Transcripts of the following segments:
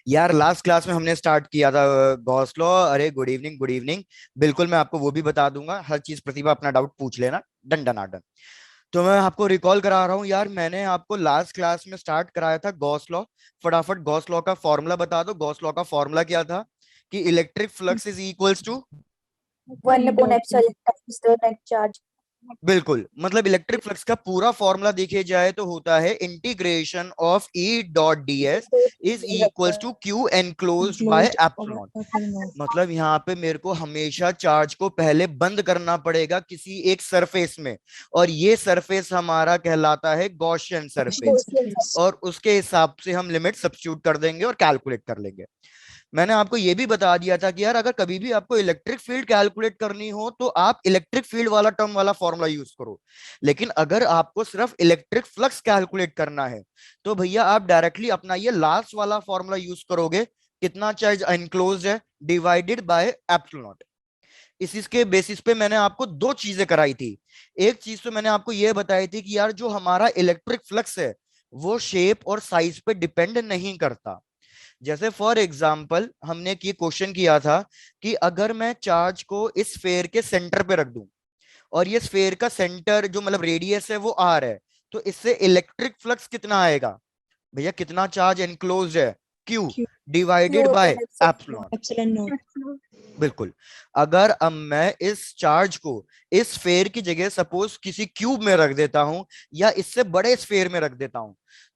यार last class में हमने स्टार्ट किया था गॉस लॉ। अरे गुड इवनिंग गुड इवनिंग। बिल्कुल मैं आपको वो भी बता दूंगा, हर चीज प्रतिभा अपना डाउट पूछ लेना। Done done done. तो मैं आपको रिकॉल करा रहा हूँ यार, मैंने आपको लास्ट क्लास में स्टार्ट कराया था गॉस लॉ। फटाफट गॉस लॉ का फॉर्मूला बता दो। गॉस लॉ का फॉर्मूला क्या था कि electric flux is equals to. 1/epsilon times the net charge. बिल्कुल, मतलब इलेक्ट्रिक फ्लक्स का पूरा फॉर्मूला देखे जाए तो होता है integration of E dot D S is equals to Q enclosed by Enclosed over epsilon. epsilon. मतलब यहाँ पे मेरे को हमेशा चार्ज को पहले बंद करना पड़ेगा किसी एक सरफेस में, और ये सरफेस हमारा कहलाता है गॉसियन Gaussian सरफेस। surface. और उसके हिसाब से हम लिमिट सब्स्टिट्यूट कर देंगे और कैलकुलेट कर लेंगे। मैंने आपको यह भी बता दिया था कि यार अगर कभी भी आपको इलेक्ट्रिक फील्ड कैलकुलेट करनी हो तो आप इलेक्ट्रिक फील्ड वाला टर्म वाला फॉर्मूला यूज करो। लेकिन अगर आपको सिर्फ इलेक्ट्रिक फ्लक्स कैलकुलेट करना है तो भैया आप डायरेक्टली अपना ये लास्ट वाला फॉर्मूला यूज करोगे। कितना चार्ज एनक्लोज्ड है डिवाइडेड बाय एप्सिलॉन नॉट। इसी के बेसिस पे मैंने आपको दो चीजें कराई थी। एक चीज तो मैंने आपको यह बताई थी कि यार जो हमारा इलेक्ट्रिक फ्लक्स है वो शेप और साइज पे डिपेंड नहीं करता। जैसे फॉर एग्जाम्पल हमने ये क्वेश्चन किया था कि अगर मैं चार्ज को इस स्फेयर के सेंटर पे रख दूं और ये स्फेयर का सेंटर जो मतलब रेडियस है वो आर है, तो इससे इलेक्ट्रिक फ्लक्स कितना आएगा। भैया कितना चार्ज एनक्लोज्ड है, Q Q divided bye upon epsilon. Epsilon. Epsilon naught. बिल्कुल। अगर अब मैं इस चार्ज को इस स्फेयर की जगह सपोज किसी क्यूब में रख देता हूं या इससे बड़े स्फेयर में रख देता हूं,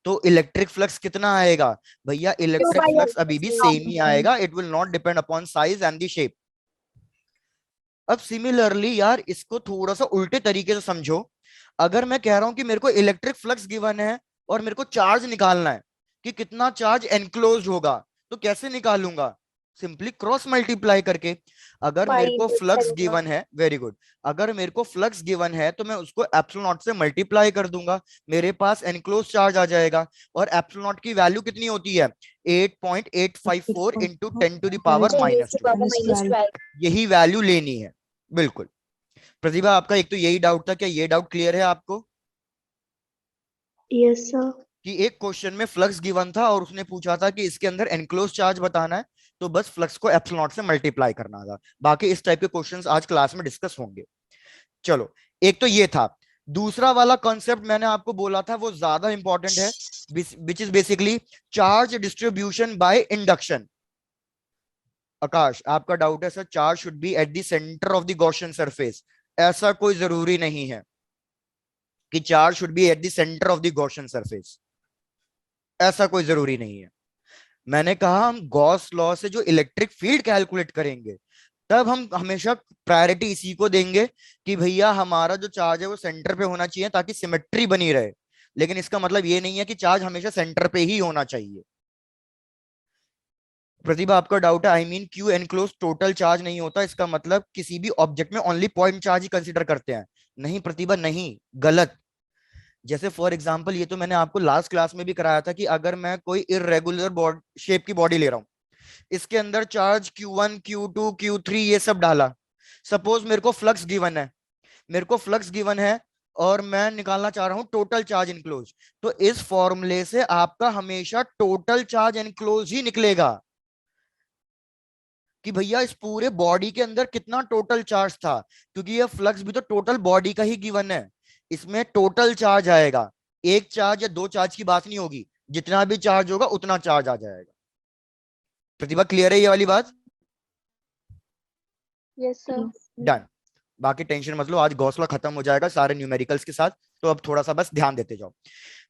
तो इलेक्ट्रिक फ्लक्स कितना आएगा। भैया Q इलेक्ट्रिक by फ्लक्स अभी भी epsilon. सेम ही आएगा, it will not depend upon size and the shape. अब सिमिलरली यार इसको थोड़ा सा उल्टे तरीके से समझो। अगर मैं कह रहा हूं कि मेरे को इलेक्ट्रिक फ्लक्स गिवन है और मेरे को चार्ज निकालना है कि कितना चार्ज एनक्लोज होगा, तो कैसे निकालूंगा। सिंपली क्रॉस मल्टीप्लाई करके। अगर Pi मेरे को into flux epsilon naught. Given है, वेरी गुड, अगर मेरे को फ्लक्स गिवन है तो मैं उसको एप्सिलॉन नॉट से मल्टीप्लाई कर दूंगा, मेरे पास एनक्लोज चार्ज आ जाएगा। और एप्सिलॉन नॉट की वैल्यू कितनी होती है, 8.854 into 10 to the power 10 raised minus to power twelve minus 12. यही वैल्यू लेनी है। बिल्कुल। प्रतिभा आपका एक तो यही डाउट था, क्या ये डाउट क्लियर है आपको Yes, sir. कि एक क्वेश्चन में फ्लक्स गिवन था और उसने पूछा था कि इसके अंदर एनक्लोज चार्ज बताना है, तो बस फ्लक्स को एप्सिलॉन नॉट से मल्टीप्लाई करना था। बाकी इस टाइप के क्वेश्चंस आज क्लास में डिस्कस होंगे। चलो, एक तो ये था। दूसरा वाला कॉन्सेप्ट मैंने आपको बोला था वो ज्यादा इंपॉर्टेंट है, which is basically charge distribution by induction. Akash आपका डाउट है sir charge should be at the centre of the Gaussian surface. ऐसा कोई जरूरी नहीं है कि charge should be at the centre of the Gaussian surface. ऐसा कोई जरूरी नहीं है। मैंने कहा हम गॉस लॉ से जो इलेक्ट्रिक फील्ड कैलकुलेट करेंगे तब हम हमेशा प्रायोरिटी इसी को देंगे कि भैया हमारा जो चार्ज है वो सेंटर पे होना चाहिए ताकि सिमेट्री बनी रहे। लेकिन इसका मतलब ये नहीं है कि चार्ज हमेशा सेंटर पे ही होना चाहिए। प्रतिभा आपका डाउट है, I mean Q enclose total charge नहीं होता, इसका मतलब किसी भी ऑब्जेक्ट में ओनली पॉइंट चार्ज ही कंसीडर करते हैं। नहीं प्रतिभा, नहीं, गलत। जैसे फॉर एग्जांपल ये तो मैंने आपको लास्ट क्लास में भी कराया था कि अगर मैं कोई इरेगुलर बॉडी शेप की बॉडी ले रहा हूं, इसके अंदर चार्ज Q1 Q2 Q3 ये सब डाला। सपोज मेरे को फ्लक्स गिवन है, मेरे को फ्लक्स गिवन है और मैं निकालना चाह रहा हूं टोटल चार्ज इनक्लोज, तो इस फॉर्मूले से आपका हमेशा टोटल चार्ज इनक्लोज ही निकलेगा कि भैया इस पूरे बॉडी के अंदर कितना टोटल चार्ज था, क्योंकि ये फ्लक्स भी तो टोटल बॉडी का ही गिवन है। इसमें टोटल चार्ज आएगा, एक चार्ज या दो चार्ज की बात नहीं होगी, जितना भी चार्ज होगा उतना चार्ज आ जाएगा। प्रतिभा क्लियर है ये वाली बात। Yes, sir. डन। बाकी टेंशन मत लो, आज गौसला खत्म हो जाएगा सारे न्यूमेरिकल्स के साथ। तो अब थोड़ा सा बस ध्यान देते जाओ।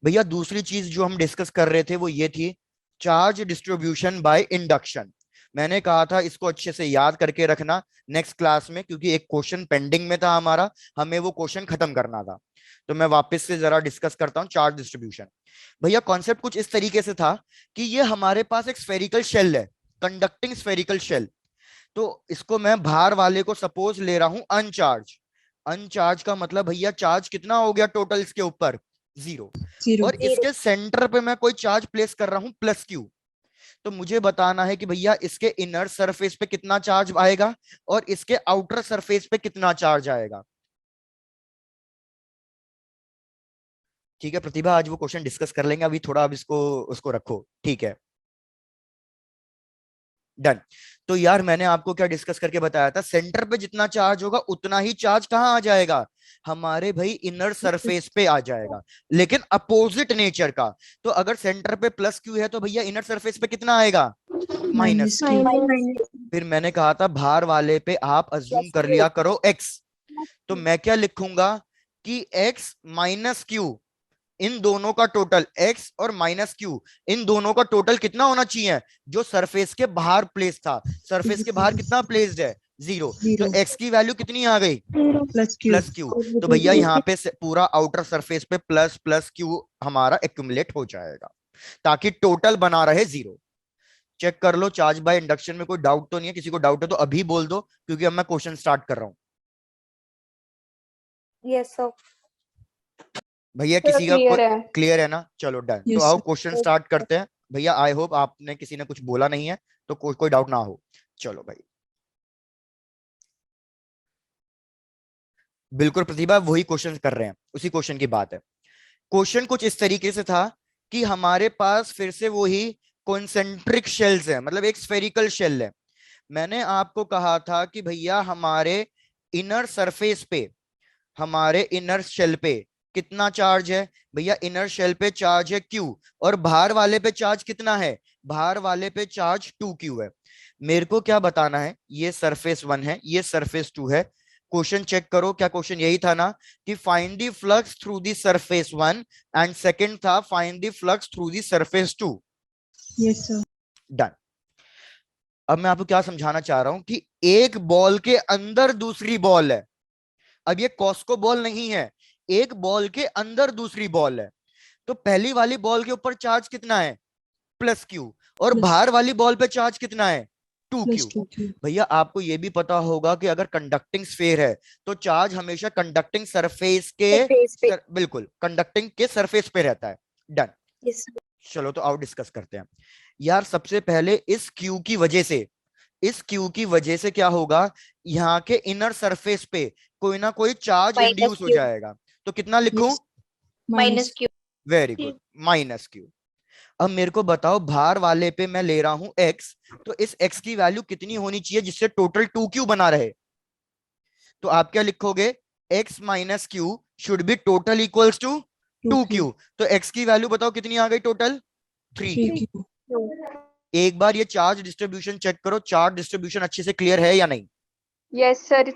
भैया दूसरी चीज जो हम डिस्कस कर रहे थे वो ये थी चार्ज डिस्ट्रीब्यूशन बाय इंडक्शन। मैंने कहा था इसको अच्छे से याद करके रखना नेक्स्ट क्लास में, क्योंकि एक क्वेश्चन पेंडिंग में था हमारा, हमें वो क्वेश्चन खत्म करना था। तो मैं वापस से जरा डिस्कस करता हूँ चार्ज डिस्ट्रीब्यूशन। भैया कॉन्सेप्ट कुछ इस तरीके से था कि ये हमारे पास एक स्फेरिकल शेल है, कंडक्टिंग स्फेरिकल शेल। तो इसको मैं बाहर वाले को सपोज ले रहा हूं अनचार्ज। अनचार्ज का मतलब भैया चार्ज कितना हो गया टोटल इसके ऊपर, जीरो। Zero. और इसके सेंटर पे मैं कोई चार्ज प्लेस कर रहा हूं +Q। तो मुझे बताना है कि भैया इसके इनर सरफेस पे कितना चार्ज आएगा और इसके आउटर सरफेस पे कितना चार्ज आएगा। ठीक है प्रतिभा, आज वो क्वेश्चन डिस्कस कर लेंगे, अभी थोड़ा अब इसको उसको रखो, ठीक है। डन। तो यार मैंने आपको क्या डिस्कस करके बताया था, सेंटर पे जितना चार्ज होगा उतना ही चार्ज कहाँ आ जाएगा, हमारे भाई इनर सरफेस पे आ जाएगा, लेकिन अपोजिट नेचर का। तो अगर सेंटर पे प्लस क्यू है तो भैया इनर सरफेस पे कितना आएगा, माइनस क्यू। फिर मैंने कहा था भार वाले पे आप अज्यूम कर लिया करो एक्स, तो मैं क्या लिखूंगा कि एक्स माइनस क्यू, इन दोनों का टोटल x और माइनस क्यू, इन दोनों का टोटल कितना होना चाहिए, जो सरफेस के बाहर प्लेस था, सरफेस के बाहर कितना प्लेस्ड है, 0। तो x की वैल्यू कितनी आ गई, प्लस क्यू। तो भैया यहाँ पे पूरा आउटर सरफेस पे प्लस प्लस क्यू हमारा एक्यूमुलेट हो जाएगा, ताकि टोटल बना रहे 0। चेक कर लो चार्ज बाय इंडक्शन में कोई डाउट तो नहीं है, किसी को डाउट है तो अभी बोल दो, क्योंकि अब मैं क्वेश्चन स्टार्ट कर रहा हूं। Yes sir. भैया किसी का क्लियर है। क्लियर है ना, चलो डन। तो आओ क्वेश्चन स्टार्ट करते हैं। भैया आई होप आपने किसी ने कुछ बोला नहीं है, तो कोई डाउट ना हो। चलो भाई, बिल्कुल प्रतिभा वही क्वेश्चन कर रहे हैं, उसी क्वेश्चन की बात है। क्वेश्चन कुछ इस तरीके से था कि हमारे पास फिर से वही कॉन्सेंट्रिक शेल्स है, मतलब एक स्फेरिकल शेल है। मैंने आपको कहा था कि भैया हमारे इनर सरफेस पे, हमारे इनर शेल पे कितना चार्ज है, भैया इनर शेल पे चार्ज है Q, और बाहर वाले पे चार्ज कितना है, बाहर वाले पे चार्ज 2Q है। मेरे को क्या बताना है, ये सरफेस 1 है, ये सरफेस 2 है। क्वेश्चन चेक करो, क्या क्वेश्चन यही था ना कि find the flux through the surface 1, and second था find the flux through the surface 2। Yes sir. Done. अब मैं आपको क्या समझाना चाह रहा हूं कि एक बॉल के अंदर दूसरी बॉल है। अब ये कॉस्को बॉल नहीं है, एक बॉल के अंदर दूसरी बॉल है। तो पहली वाली बॉल के ऊपर चार्ज कितना है, प्लस क्यू, और बाहर वाली बॉल पे चार्ज कितना है, 2Q। भैया आपको यह भी पता होगा कि अगर कंडक्टिंग स्फीयर है तो चार्ज हमेशा कंडक्टिंग सरफेस के बिल्कुल कंडक्टिंग के सरफेस पे रहता है। डन। चलो तो आओ डिस्कस करते हैं। यार सबसे पहले इस क्यू की वजह से, इस क्यू की वजह से क्या होगा, यहाँ के इनर सरफेस पे कोई ना कोई चार्ज इंड्यूस हो जाएगा। तो कितना लिखूं, minus Q. Very good, minus Q. अब मेरे को बताओ बाहर वाले पे मैं ले रहा हूं x, तो इस x की वैल्यू कितनी होनी चाहिए जिससे टोटल 2Q बना रहे। तो आप क्या लिखोगे, x minus Q should be total equals to 2Q। तो x की वैल्यू बताओ कितनी आ गई टोटल, 3Q। एक बार ये चार्ज डिस्ट्रीब्यूशन चेक करो, चार्ज डिस्ट्रीब्यूशन अच्छे से क्लियर है या नहीं। Yes sir.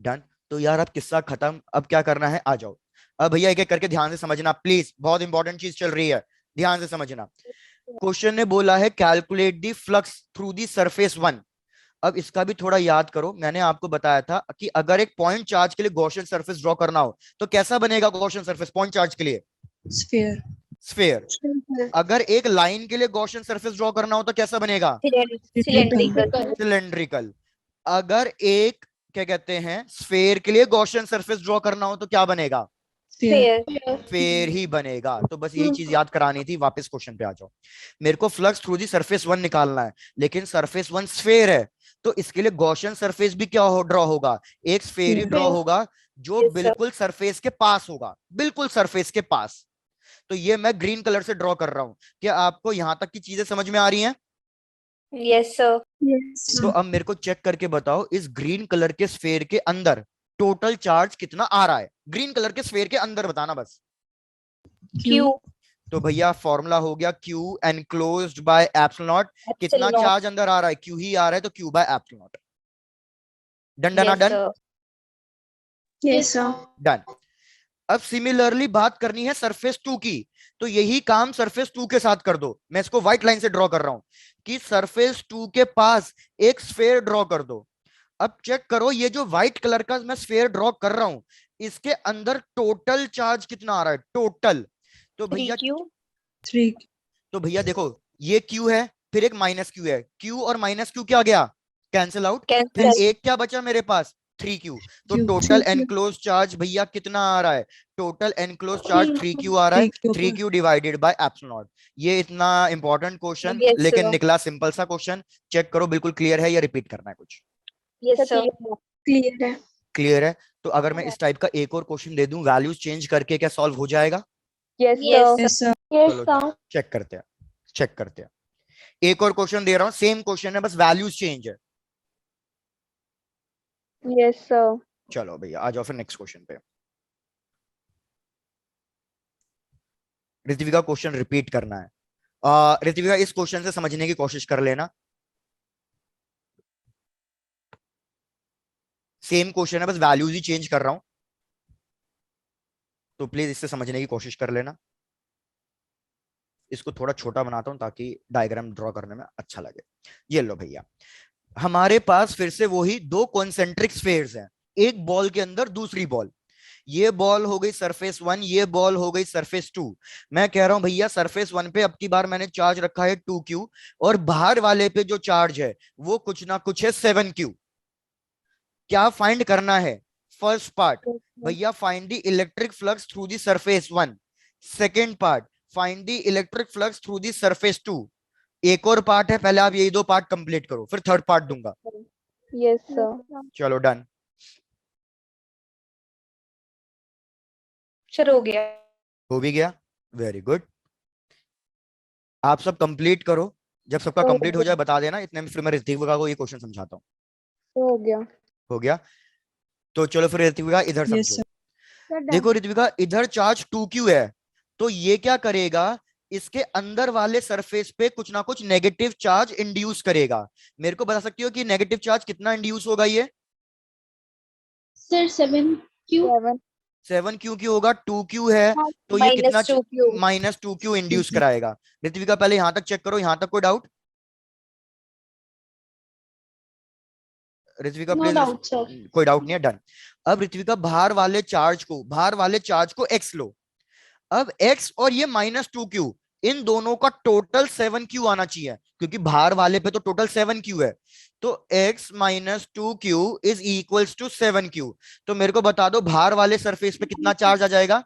डन। तो यार अब किस्सा खत्म, अब क्या करना है, आ जाओ। अब भैया एक एक करके ध्यान से समझना प्लीज, बहुत इंपॉर्टेंट चीज चल रही है, ध्यान से समझना। क्वेश्चन ने बोला है calculate the flux through the surface 1। अब इसका भी थोड़ा याद करो, मैंने आपको बताया था कि अगर एक पॉइंट चार्ज के लिए गॉसियन सरफेस ड्रॉ करना हो तो कैसा बनेगा गॉसियन सरफेस पॉइंट चार्ज के लिए, स्फीयर। स्फीयर। अगर एक लाइन के लिए गॉसियन सरफेस ड्रॉ करना हो तो कैसा बनेगा, सिलेंड्रिकल। सिलेंड्रिकल। अगर एक क्या कहते हैं स्फेयर के लिए गॉसियन सरफेस ड्रॉ करना हो तो क्या बनेगा, स्फेयर ही बनेगा। तो बस यही चीज याद करानी थी, वापस क्वेश्चन पे आ जाओ। मेरे को फ्लक्स थ्रू दी सरफेस 1 निकालना है, लेकिन सरफेस 1 स्फेयर है, तो इसके लिए गॉसियन सरफेस भी क्या हो ड्रॉ होगा, एक स्फेयर ही ड्रॉ होगा जो बिल्कुल सरफेस के पास होगा, बिल्कुल सरफेस के पास। तो ये मैं ग्रीन कलर से ड्रॉ कर रहा हूं। क्या आपको यहां तक की चीजें समझ में आ रही हैं, यस सर। तो अब मेरे को चेक करके बताओ इस ग्रीन कलर के स्फेयर के अंदर टोटल चार्ज कितना आ रहा है, ग्रीन कलर के स्फेयर के अंदर बताना बस। क्यू। तो भैया फॉर्मूला हो गया Q enclosed by epsilon not. कितना चार्ज अंदर आ रहा है, Q ही आ रहा है, तो Q bye epsilon not. Done done done yes sir. Done. अब सिमिलरली बात करनी है सरफेस 2 की, तो यही काम सरफेस 2 के साथ कर दो। मैं इसको व्हाइट लाइन से ड्रॉ कर रहा हूं कि सरफेस 2 के पास एक स्फेयर ड्रॉ कर दो। अब चेक करो ये जो व्हाइट कलर का मैं स्फेयर ड्रॉ कर रहा हूं, इसके अंदर टोटल चार्ज कितना आ रहा है, टोटल। तो भैया 3। तो भैया देखो ये Q है, फिर एक माइनस Q है, Q और माइनस Q क्या गया, कैंसिल आउट, फिर एक क्या बचा मेरे पास, 3Q। तो टोटल एनक्लोज चार्ज भैया कितना आ रहा है, टोटल एनक्लोज चार्ज 3Q आ रहा है, 3Q divided by epsilon not. ये इतना इंपॉर्टेंट क्वेश्चन लेकिन निकला सिंपल सा क्वेश्चन। चेक करो बिल्कुल क्लियर है या रिपीट करना है कुछ, यस सर। क्लियर है। क्लियर है। तो अगर मैं इस टाइप का एक और क्वेश्चन दे दूं वैल्यूज चेंज करके, क्या सॉल्व हो जाएगा, यस सर। चलो चेक करते हैं, चेक करते हैं। एक और क्वेश्चन दे रहा हूं, सेम क्वेश्चन है, बस वैल्यूज चेंज है। Yes, sir. चलो भैया आ जाओ फिर नेक्स्ट क्वेश्चन पे। ऋत्विका क्वेश्चन रिपीट करना है। ऋत्विका इस क्वेश्चन से समझने की कोशिश कर लेना। सेम क्वेश्चन है, बस वैल्यूज ही चेंज कर रहा हूं, तो प्लीज इससे समझने की कोशिश कर लेना। इसको थोड़ा छोटा बनाता हूं ताकि डायग्राम ड्रॉ करने में अच्छा लगे। ये लो भैया, हमारे पास फिर से वही दो कॉन्सेंट्रिक स्फेयर्स हैं, एक बॉल के अंदर दूसरी बॉल। ये बॉल हो गई सरफेस 1, ये बॉल हो गई सरफेस 2। मैं कह रहा हूं भैया सरफेस 1 पे अब की बार मैंने चार्ज रखा है 2q, और बाहर वाले पे जो चार्ज है वो कुछ ना कुछ है 7q। क्या फाइंड करना है? First part, Yes, sir. भैया find the electric flux through the surface 1। Second part, find the electric flux through the surface 2। एक और पार्ट है, पहले आप यही दो पार्ट कंप्लीट करो, फिर थर्ड पार्ट दूंगा। Yes, sir. चलो डन। सर हो गया। हो भी गया, वेरी गुड। आप सब कंप्लीट करो, जब सबका हो कंप्लीट हो गया। जाए बता देना, इतने में फिर मैं ऋतिका को ये क्वेश्चन समझाता हूँ। हो गया। हो गया, तो चलो फिर ऋतिका इधर Yes, समझो। sir. देखो ऋतिका, इधर चार्ज 2q है, तो ये क्या करेगा, इसके अंदर वाले सरफेस पे कुछ ना कुछ नेगेटिव चार्ज इंड्यूस करेगा। मेरे को बता सकती हो कि नेगेटिव चार्ज कितना इंड्यूस होगा? ये Sir, 7Q. 7 7q की होगा, 2q है, तो ये कितना minus 2q. -2q इंड्यूस कराएगा। ऋतिका पहले यहां तक चेक करो, यहां तक कोई doubt? Ritvika No please, doubt, sir. कोई डाउट नहीं है, डन। अब ऋत्विका बाहर वाले चार्ज को x लो। अब x और ये -2q, इन दोनों का टोटल 7q आना चाहिए, क्योंकि बाहर वाले पे तो टोटल 7q है। तो x - 2q is equals to 7q। तो मेरे को बता दो बाहर वाले सरफेस पे कितना चार्ज आ जाएगा?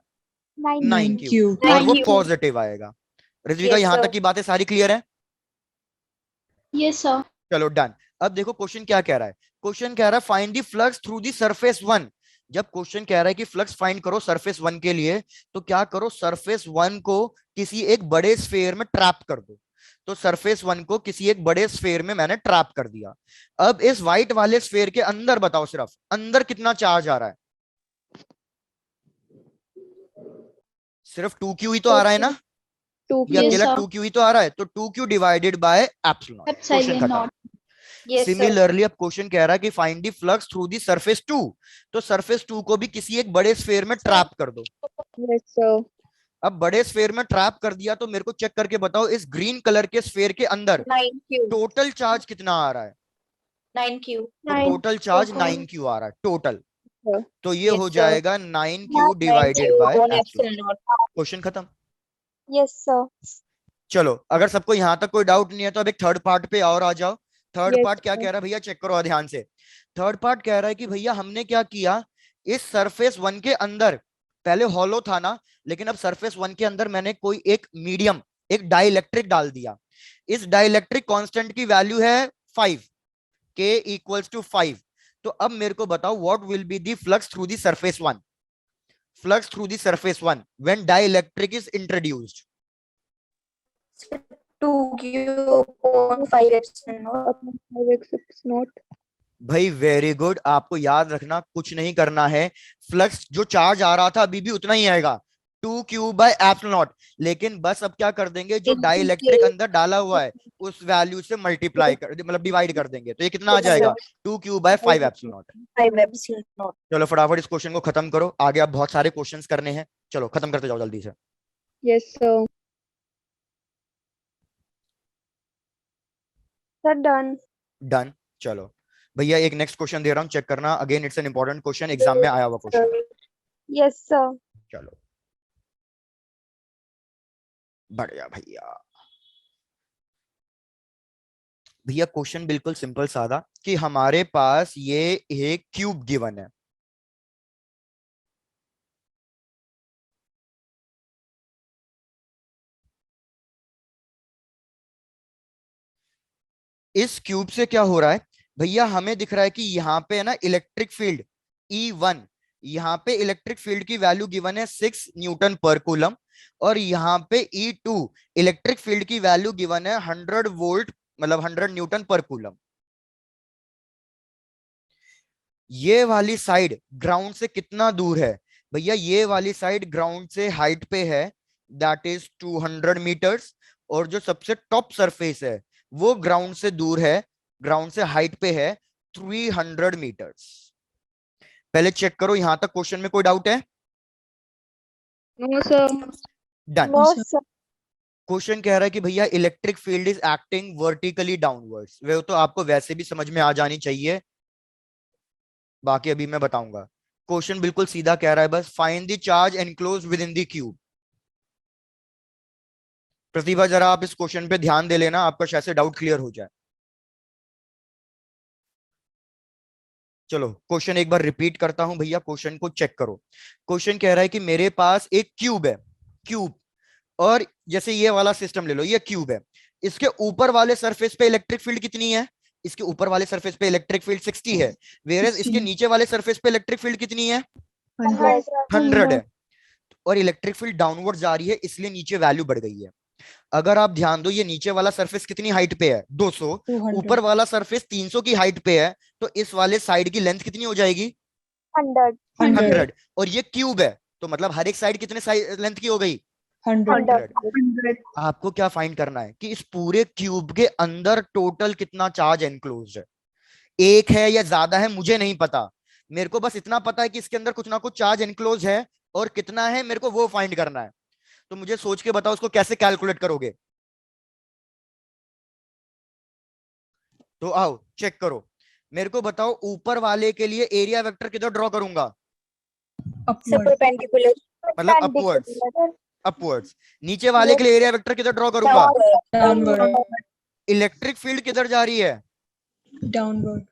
9q, 9Q. और वो 9q. पॉजिटिव आएगा। ऋत्विका Yes, यहां sir. तक की बातें सारी क्लियर है? Yes, sir. चलो डन। अब देखो क्वेश्चन क्या कह रहा है। क्वेश्चन कह रहा है find the flux through the surface 1। जब क्वेश्चन कह रहा है कि फ्लक्स फाइंड करो सरफेस 1 के लिए, तो क्या करो, सरफेस 1 को किसी एक बड़े स्फेयर में ट्रैप कर दो। तो सरफेस 1 को किसी एक बड़े स्फेयर में मैंने ट्रैप कर दिया। अब इस व्हाइट वाले स्फेयर के अंदर बताओ, सिर्फ अंदर कितना चार्ज आ रहा है? सिर्फ 2q ही तो आ रहा है ना? ये 2q. Yes, अकेला sir. 2q ही तो आ रहा है, तो 2q divided by epsilon. Question Epsilon खत्म। naught. Yes, sir. सिमिलरली अब क्वेश्चन कह रहा है कि find the flux through the surface 2। तो सरफेस 2 को भी किसी एक बड़े स्फेयर में ट्रैप कर दो। Yes, sir. अब बड़े स्फेयर में ट्रैप कर दिया, तो मेरे को चेक करके बताओ इस ग्रीन कलर के स्फेयर के अंदर 9q. टोटल चार्ज कितना आ रहा है? 9q. तो 9. Total charge Okay. 9q आ रहा है टोटल। Sir. तो ये Yes, हो sir. जाएगा 9q divided 9q by on epsilon. epsilon naught. Question खत्म। Yes, sir. चलो अगर सबको यहां तक कोई डाउट नहीं है तो अब एक थर्ड पार्ट पे और आ जाओ। थर्ड Yes, पार्ट क्या sir. कह रहा है भैया, चेक करो ध्यान से। थर्ड पार्ट कह रहा है कि भैया हमने क्या किया, इस सरफेस 1 के अंदर पहले हॉलो था ना, लेकिन अब सरफेस 1 के अंदर मैंने कोई एक मीडियम, एक डाइलेक्ट्रिक डाल दिया। इस डाइलेक्ट्रिक कांस्टेंट की वैल्यू है 5, k इक्वल्स टू 5। तो अब मेरे को बताओ what will be the flux through the surface 1। Flux through the surface 1 when dielectric is introduced. 2q upon 5 epsilon naught. 5 epsilon naught. भाई वेरी गुड, आपको याद रखना कुछ नहीं करना है, फ्लक्स जो चार्ज आ रहा था अभी भी उतना ही आएगा, 2q बाय एप्सिलॉन नॉट। लेकिन बस अब क्या कर देंगे, जो डाइलेक्ट्रिक अंदर डाला हुआ है उस वैल्यू से मल्टीप्लाई कर, मतलब डिवाइड कर देंगे, तो ये कितना आ Yes, जाएगा, sir. 2q by 5 epsilon naught. 5 epsilon naught. चलो फटाफट इस क्वेश्चन को खत्म करो, आगे आप बहुत सारे क्वेश्चंस करने हैं, चलो खत्म करते जाओ जल्दी से। Yes, sir. Sir, done. Done. चलो भैया एक नेक्स्ट क्वेश्चन दे रहा हूँ, चेक करना, again it's an important question, exam में आया हुआ Sir. क्वेश्चन। Yes, sir. चलो बढ़िया भैया। भैया क्वेश्चन बिल्कुल सिंपल सादा, कि हमारे पास ये एक क्यूब गिवन है। इस क्यूब से क्या हो रहा है भैया, हमें दिख रहा है कि यहाँ पे है ना इलेक्ट्रिक फील्ड E1 यहाँ पे इलेक्ट्रिक फील्ड की वैल्यू गिवन है 6 न्यूटन पर कूलम, और यहाँ पे E2 इलेक्ट्रिक फील्ड की वैल्यू गिवन है 100 वोल्ट, मतलब 100 न्यूटन पर कूलम। ये वाली साइड ग्राउंड से कितना दूर है भैया? ये वाली साइड ग्राउंड से हाइट पे है, दैट इज 200 मीटर्स, और जो सबसे टॉप सरफेस है वो ग्राउंड से दूर है, ग्राउंड से हाइट पे है 300 मीटर्स। पहले चेक करो यहां तक क्वेश्चन में कोई डाउट है? No sir. Done. No sir. Question कह रहा है कि भैया electric field is acting vertically downwards, वो तो आपको वैसे भी समझ में आ जानी चाहिए, बाकी अभी मैं बताऊंगा। क्वेश्चन बिल्कुल सीधा कह रहा है, बस find the charge enclose within the cube. प्रतिभा जरा आप इस क्वेश्चन पे ध्यान दे लेना, आपका शायद से डाउट क्लियर हो जाए। चलो क्वेश्चन एक बार रिपीट करता हूं भैया, क्वेश्चन को चेक करो। क्वेश्चन कह रहा है कि मेरे पास एक क्यूब है, क्यूब, और जैसे ये वाला सिस्टम ले लो, ये क्यूब है, इसके ऊपर वाले सरफेस पे इलेक्ट्रिक फील्ड कितनी है? इसके ऊपर वाले सरफेस पे इलेक्ट्रिक फील्ड 60 है, वेयर इसके नीचे वाले सरफेस पे इलेक्ट्रिक फील्ड कितनी है? 100 है, और इलेक्ट्रिक फील्ड डाउनवर्ड जा रही है, इसलिए नीचे वैल्यू बढ़ गई है। अगर आप ध्यान दो, ये नीचे वाला सरफेस कितनी हाइट पे है? 200, ऊपर वाला सरफेस 300 की हाइट पे है, तो इस वाले साइड की लेंथ कितनी हो जाएगी? 100। और ये क्यूब है, तो मतलब हर एक साइड कितने लेंथ की हो गई? 100। आपको क्या फाइंड करना है कि इस पूरे क्यूब के अंदर टोटल कितना चार्ज एनक्लोज्ड है। एक है या ज्यादा है मुझे नहीं पता, मेरे को बस इतना पता है कि इसके अंदर कुछ ना कुछ चार्ज एनक्लोज है, और कितना है मेरे को वो फाइंड करना है। तो मुझे सोच के बताओ उसको कैसे कैलकुलेट करोगे? तो आओ चेक करो, मेरे को बताओ ऊपर वाले के लिए एरिया वेक्टर किधर ड्रॉ करूंगा? परपेंडिकुलर। मतलब अपवर्ड्स, अपवर्ड्स। नीचे वाले के लिए एरिया वेक्टर किधर ड्रॉ करूंगा? इलेक्ट्रिक फील्ड किधर जा रही है? डाउनवर्ड।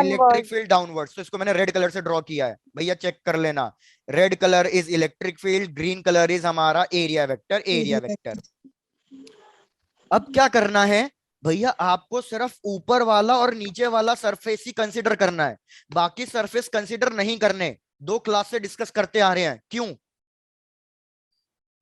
इलेक्ट्रिक फील्ड डाउनवर्ड्स, तो इसको मैंने रेड कलर से ड्रॉ किया है भैया, चेक कर लेना। Red colour is electric field, green colour is हमारा एरिया वेक्टर, एरिया वेक्टर। अब क्या करना है भैया? आपको सिर्फ ऊपर वाला और नीचे वाला सरफेस ही कंसीडर करना है, बाकी सरफेस कंसीडर नहीं करने। 2 क्लास से डिस्कस करते आ रहे हैं, क्यों?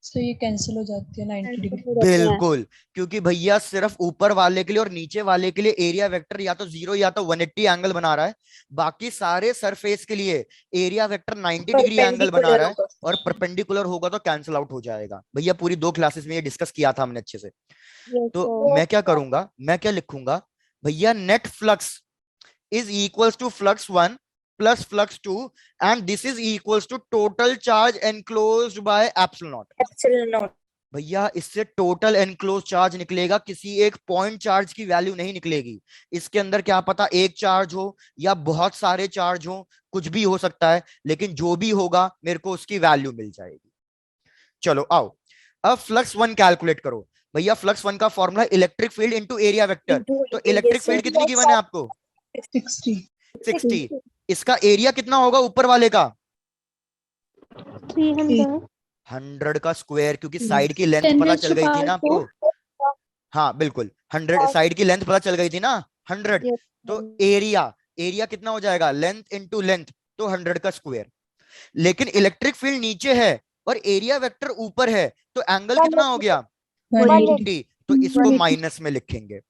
तो ये कैंसिल हो जाती है 90 डिग्री। बिल्कुल, क्योंकि भैया सिर्फ ऊपर वाले के लिए और नीचे वाले के लिए एरिया वेक्टर या तो 0 या तो 180 एंगल बना रहा है, बाकी सारे सरफेस के लिए एरिया वेक्टर 90 डिग्री एंगल बना रहा है, और परपेंडिकुलर होगा तो कैंसिल आउट हो जाएगा। भैया पूरी 2 क्लासेस में ये डिस्कस किया था हमने अच्छे से। तो मैं क्या करूंगा, मैं क्या लिखूंगा भैया? Net flux is equals to flux 1 plus flux 2, and this is equals to total charge enclosed by epsilon naught। भैया इससे टोटल एनक्लोज चार्ज निकलेगा, किसी एक पॉइंट चार्ज की वैल्यू नहीं निकलेगी। इसके अंदर क्या पता एक चार्ज हो या बहुत सारे चार्ज हो, कुछ भी हो सकता है, लेकिन जो भी होगा मेरे को उसकी वैल्यू मिल जाएगी। चलो आओ, अब फ्लक्स 1 कैलकुलेट करो भैया। फ्लक्स 1 का formula electric field into area vector, तो इलेक्ट्रिक फील्ड कितनी गिवन है आपको? 60। इसका एरिया कितना होगा ऊपर वाले का? 100 का स्क्वायर, क्योंकि साइड की लेंथ पता चल गई थी ना आपको। हाँ बिल्कुल, 100 साइड की लेंथ पता चल गई थी ना, 100। तो एरिया, एरिया कितना हो जाएगा? लेंथ इनटू लेंथ, तो 100 का स्क्वायर। लेकिन इलेक्ट्रिक फील्ड नीचे है और एरिया वेक्टर ऊपर है, तो एंगल कितना हो गया? 180। तो इसको माइनस में लिखेंगे,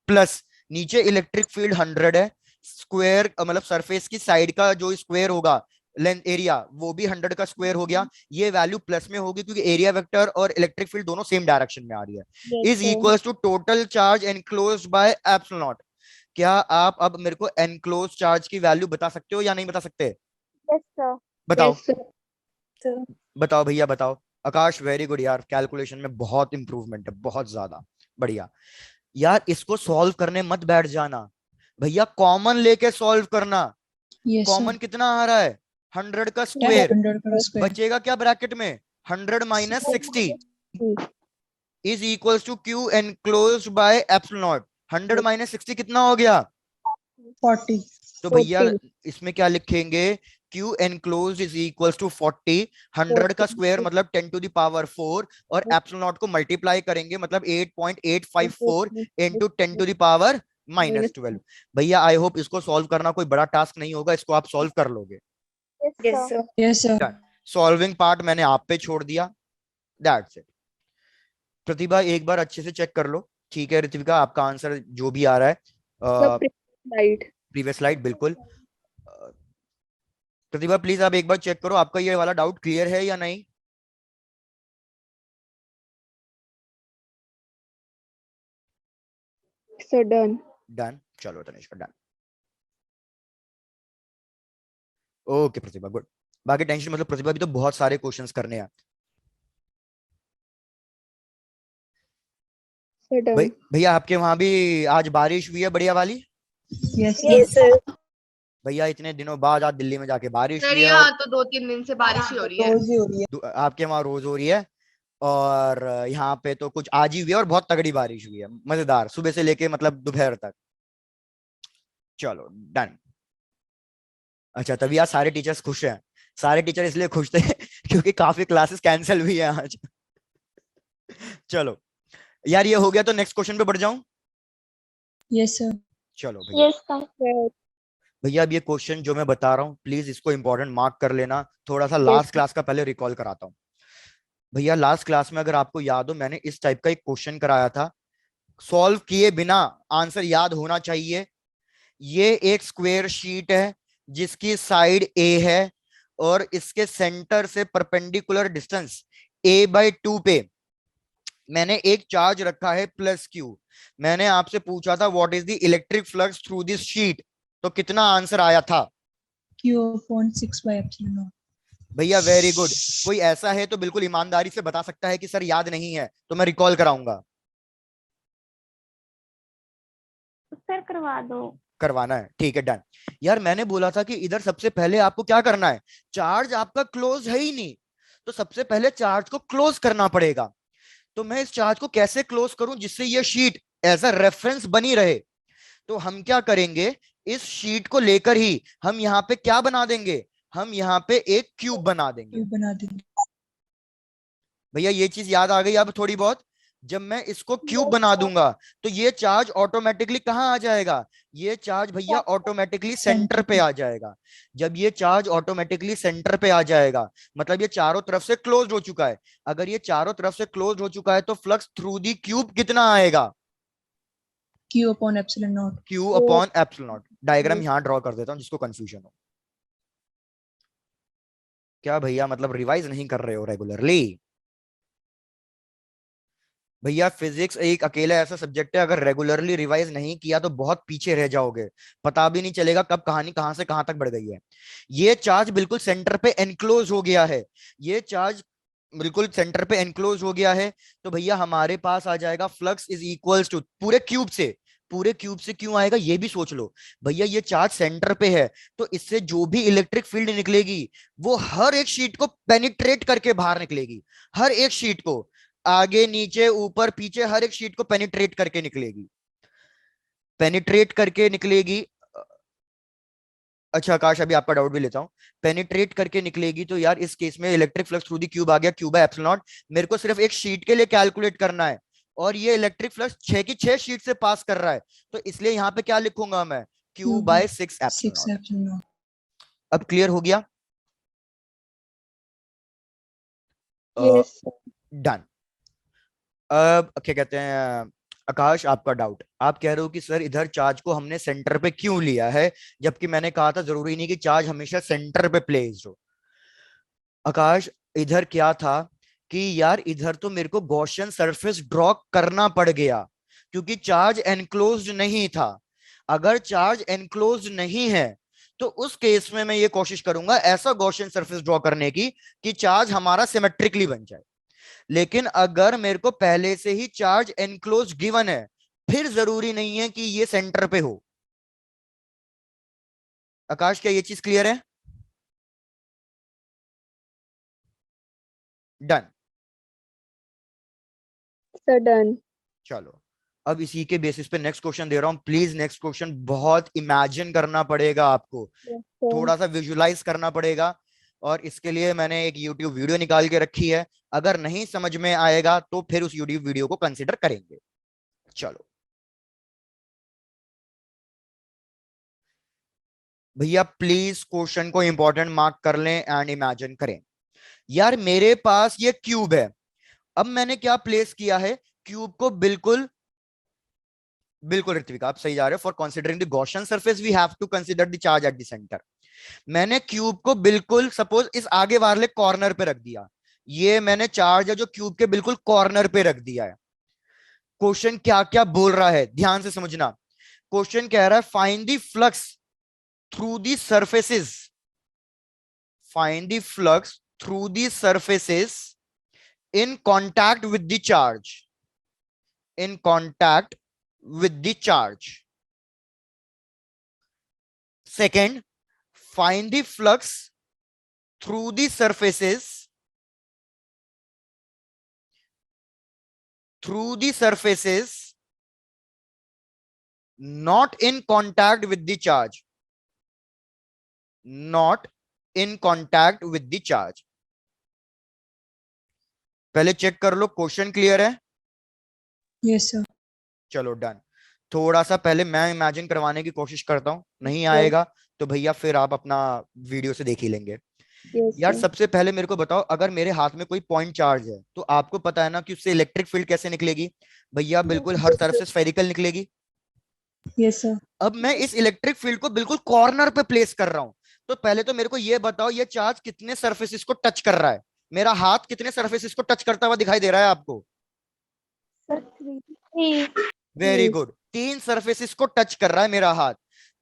प्लस नीचे इलेक्ट्रिक फील्ड 100 है, स्क्वायर मतलब सरफेस की साइड का जो स्क्वायर होगा लेंथ एरिया, वो भी 100 का स्क्वायर हो गया। ये वैल्यू प्लस में होगी क्योंकि एरिया वेक्टर और इलेक्ट्रिक फील्ड दोनों सेम डायरेक्शन में आ रही है। Is equals to total charge enclosed by epsilon naught. क्या आप अब मेरे को एनक्लोज चार्ज की वैल्यू बता सकते हो या नहीं बता सकते? बताओ बताओ भैया बताओ। आकाश वेरी गुड यार, कैलकुलेशन में बहुत इंप्रूवमेंट है, बहुत ज्यादा बढ़िया। यार इसको सॉल्व करने मत बैठ जाना भैया, कॉमन लेके सॉल्व करना। कॉमन कितना आ रहा है? 100 का स्क्वायर। बचेगा क्या ब्रैकेट में? 100 minus 60 is equals to Q enclosed by epsilon naught. 100 minus 60 कितना हो गया? 40। तो भैया इसमें क्या लिखेंगे? Q enclosed is equals to 40, 100 का स्क्वायर मतलब 10 to the power 4, और एप्सिलॉन नॉट को मल्टीप्लाई करेंगे मतलब 8.854 into 10 to the power -12। भैया आई होप इसको सॉल्व करना कोई बड़ा टास्क नहीं होगा, इसको आप सॉल्व कर लोगे। Yes, sir. Yes, sir. Solving part मैंने आप पे छोड़ दिया, दैट्स इट। प्रतिभा एक बार अच्छे से चेक कर लो, ठीक है ऋतिका, आपका आंसर जो भी आ रहा है The slide. प्रीवियस स्लाइड बिल्कुल। प्रतिभा प्लीज आप एक बार चेक करो आपका ये वाला डाउट क्लियर है या नहीं। Sir, done. डन, चलो तनिष्का डन। ओके प्रतिभा गुड, बाकी टेंशन मतलब प्रतिभा भी तो बहुत सारे क्वेश्चंस करने हैं। Sir, done. भैया आपके वहां भी आज बारिश हुई है बढ़िया वाली? Yes, sir. Yes, sir. भैया इतने दिनों बाद आज दिल्ली में जाके बारिश सर हुई है यहाँ तो 2-3 दिन से बारिश ही हो रही है। रोज ही हो रही है। आपके वहां रोज हो रही है और यहाँ पे तो कुछ आज ही हुई है और बहुत तगड़ी बारिश हुई है, मजेदार, सुबह से लेके मतलब दोपहर तक। चलो डन। अच्छा तभी आज सारे टीचर्स खुश हैं, सारे टीचर इसलिए खुश थे क्योंकि काफी क्लासेस कैंसिल हुई है आज। चलो यार ये हो गया तो नेक्स्ट क्वेश्चन पे बढ़ जाऊं। Yes, sir. चलो भैया, Yes, sir. Sir. भैया अब ये क्वेश्चन जो मैं बता रहा हूँ प्लीज इसको इंपॉर्टेंट मार्क कर लेना, थोड़ा सा Yes, लास्ट sir. क्लास का पहले रिकॉल कराता हूँ। भैया लास्ट क्लास में अगर आपको याद हो मैंने इस टाइप का एक क्वेश्चन कराया था, सॉल्व किए बिना आंसर याद होना चाहिए। ये एक स्क्वायर शीट है जिसकी साइड ए है और इसके सेंटर से परपेंडिकुलर डिस्टेंस a/2 पे मैंने एक चार्ज रखा है +q। मैंने आपसे पूछा था what is the electric flux through this sheet, तो कितना आंसर आया था? Q upon 6 by epsilon naught. भैया वेरी गुड। कोई ऐसा है तो बिल्कुल ईमानदारी से बता सकता है कि सर याद नहीं है, तो मैं रिकॉल कराऊंगा। सर करवा दो। करवाना है, ठीक है डन। यार मैंने बोला था कि इधर सबसे पहले आपको क्या करना है, चार्ज आपका क्लोज है ही नहीं, तो सबसे पहले चार्ज को क्लोज करना पड़ेगा। तो मैं इस चार्ज को कैसे क्लोज करूं जिससे ये शीट एज अ रेफरेंस बनी रहे? तो हम क्या करेंगे, इस शीट को लेकर ही हम यहाँ पे क्या बना देंगे, हम यहाँ पे एक क्यूब बना देंगे। Q बना देंगे। भैया ये चीज याद आ गई अब थोड़ी बहुत? जब मैं इसको क्यूब बना दूंगा तो ये चार्ज ऑटोमेटिकली कहाँ आ जाएगा, ये चार्ज भैया ऑटोमेटिकली सेंटर पे आ जाएगा। जब ये चार्ज ऑटोमेटिकली सेंटर पे आ जाएगा मतलब ये चारों तरफ से क्लोज हो चुका है। अगर ये चारों तरफ से क्लोज हो चुका है तो फ्लक्स थ्रू दी क्यूब कितना आएगा? Q upon epsilon naught. Q upon epsilon not. Diagram यहां ड्रॉ कर देता हूं जिसको कंफ्यूजन हो। क्या भैया मतलब रिवाइज नहीं कर रहे हो रेगुलरली? भैया फिजिक्स एक अकेला ऐसा सब्जेक्ट है अगर रेगुलरली रिवाइज नहीं किया तो बहुत पीछे रह जाओगे, पता भी नहीं चलेगा कब कहानी कहां से कहां तक बढ़ गई है। ये चार्ज बिल्कुल सेंटर पे एनक्लोज हो गया है, ये चार्ज बिल्कुल सेंटर पे एनक्लोज हो गया है। तो भैया हमारे पास आ जाएगा फ्लक्स इज इक्वल्स टू पूरे क्यूब से, पूरे क्यूब से क्यों आएगा ये भी सोच लो। भैया ये चार्ज सेंटर पे है तो इससे जो भी इलेक्ट्रिक फील्ड निकलेगी वो हर एक शीट को पेनिट्रेट करके बाहर निकलेगी, हर एक शीट को, आगे नीचे ऊपर पीछे हर एक शीट को पेनिट्रेट करके निकलेगी, पेनिट्रेट करके निकलेगी। अच्छा आकाश अभी आपका डाउट भी लेता हूं, पेनिट्रेट करके निकलेगी तो यार इस केस में electric flux through the cube आ गया, क्यूब बाय एप्सिलॉन नॉट। मेरे को सिर्फ एक शीट के लिए कैलकुलेट करना है और ये इलेक्ट्रिक फ्लक्स 6 की 6 शीट से पास कर रहा है, तो इसलिए यहाँ पे क्या लिखूंगा मैं, Q by 6 epsilon 6 naught. epsilon naught. अब क्लियर हो गया? Yes, sir. डन। अब क्या कहते हैं आकाश, आपका डाउट, आप कह रहे हो कि सर इधर चार्ज को हमने सेंटर पे क्यों लिया है, जबकि मैंने कहा था जरूरी नहीं कि चार्ज हमेशा सेंटर पे प्लेस्ड हो। आकाश इधर क्या था कि यार इधर तो मेरे को गॉसियन सरफेस ड्रॉ करना पड़ गया क्योंकि चार्ज एनक्लोज्ड नहीं था। अगर चार्ज एनक्लोज्ड नहीं है तो उस केस में मैं ये कोशिश करूंगा ऐसा गॉसियन सरफेस ड्रॉ करने की कि चार्ज हमारा सिमेट्रिकली बन जाए। लेकिन अगर मेरे को पहले से ही चार्ज एनक्लोज गिवन है फिर जरूरी नहीं है कि ये सेंटर पे हो। आकाश क्या ये चीज क्लियर है? डन। Sir, done. चलो अब इसी के बेसिस पे नेक्स्ट क्वेश्चन दे रहा हूं, प्लीज नेक्स्ट क्वेश्चन बहुत इमेजिन करना पड़ेगा आपको, Yes, sir. थोड़ा सा विजुलाइज करना पड़ेगा और इसके लिए मैंने एक यूट्यूब वीडियो निकाल के रखी है, अगर नहीं समझ में आएगा तो फिर उस यूट्यूब वीडियो को कंसिडर करेंगे। चलो भैया प्लीज क्वेश्चन को इंपॉर्टेंट मार्क कर लें एंड इमेजिन करें। यार मेरे पास ये क्यूब है, अब मैंने क्या प्लेस किया है, क्यूब को बिल्कुल बिल्कुल ऋत्विक आप सही जा रहे हो। For considering the Gaussian surface we have to consider the charge at the centre. मैंने क्यूब को बिल्कुल सपोज इस आगे वाले कॉर्नर पे रख दिया, ये मैंने चार्ज है जो क्यूब के बिल्कुल कॉर्नर पे रख दिया है। क्वेश्चन क्या क्या बोल रहा है ध्यान से समझना। क्वेश्चन कह रहा है find the flux through the surfaces, find the flux through the surfaces in contact with the charge, in contact with the charge. Second, find the flux through the surfaces, through the surfaces not in contact with the charge, not in contact with the charge. पहले check कर लो question clear है। Yes, sir. चलो done. थोड़ा सा पहले मैं imagine करवाने की कोशिश करता हूं, नहीं आएगा तो भैया फिर आप अपना वीडियो से देख ही लेंगे। Yes, यार sir. सबसे पहले मेरे को बताओ, अगर मेरे हाथ में कोई पॉइंट चार्ज है तो आपको पता है ना कि उससे इलेक्ट्रिक फील्ड कैसे निकलेगी भैया, बिल्कुल हर तरफ से स्फेरिकल निकलेगी। Yes, sir. अब मैं इस इलेक्ट्रिक फील्ड को बिल्कुल कॉर्नर पे प्लेस कर रहा हूं, तो पहले तो मेरे को ये बताओ ये चार्ज कितने सरफेसेस को टच कर रहा है, मेरा हाथ कितने सरफेसेस को टच करता हुआ दिखाई दे रहा है आपको? Sir, three. Very Yes. Good, 3 surfaces को टच कर रहा है मेरा हाथ।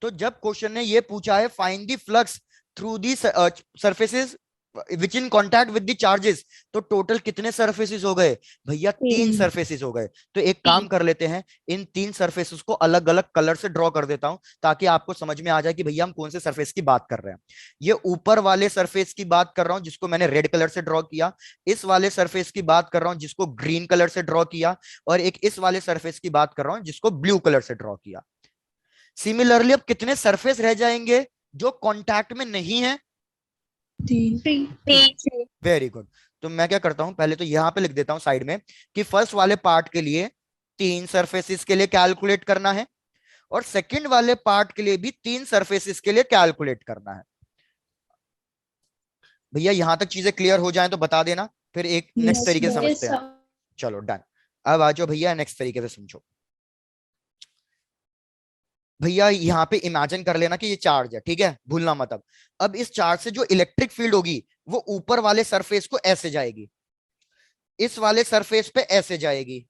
तो जब क्वेश्चन ने ये पूछा है find the flux through the surfaces which in contact with the charges, तो टोटल कितने सरफेसेस हो गए भैया? 3 तीन। सरफेसेस हो गए। तो एक काम कर लेते हैं, इन 3 सरफेसेस को अलग अलग कलर से ड्रॉ कर देता हूं ताकि आपको समझ में आ जाए कि भैया हम कौन से सरफेस की बात कर रहे हैं। ये ऊपर वाले सरफेस की बात कर रहा हूं जिसको मैंने रेड कलर से ड्रॉ किया, इस वाले सरफेस की बात कर रहा हूं जिसको ग्रीन कलर से ड्रॉ किया, और एक इस वाले सरफेस की बात कर रहा हूं जिसको ब्लू कलर से ड्रॉ किया। सिमिलरली अब कितने सरफेस रह जाएंगे जो कॉन्टैक्ट में नहीं है? 3. Very good. तो मैं क्या करता हूं, पहले तो यहां पे लिख देता हूं साइड में कि फर्स्ट वाले पार्ट के लिए 3 सरफेसेस के लिए कैलकुलेट करना है, और सेकंड वाले पार्ट के लिए भी 3 सरफेसेस के लिए कैलकुलेट करना है। भैया यहां तक चीजें क्लियर हो जाएं तो बता देना, फिर एक नेक्स्ट Yes, तरीके से sir. समझते हैं। चलो डन। अब आ जाओ भैया नेक्स्ट तरीके से समझो। भैया यहाँ पे इमेजिन कर लेना कि ये चार्ज है, ठीक है, भूलना मत। अब इस चार्ज से जो इलेक्ट्रिक फील्ड होगी वो ऊपर वाले सरफेस को ऐसे जाएगी, इस वाले सरफेस पे ऐसे जाएगी,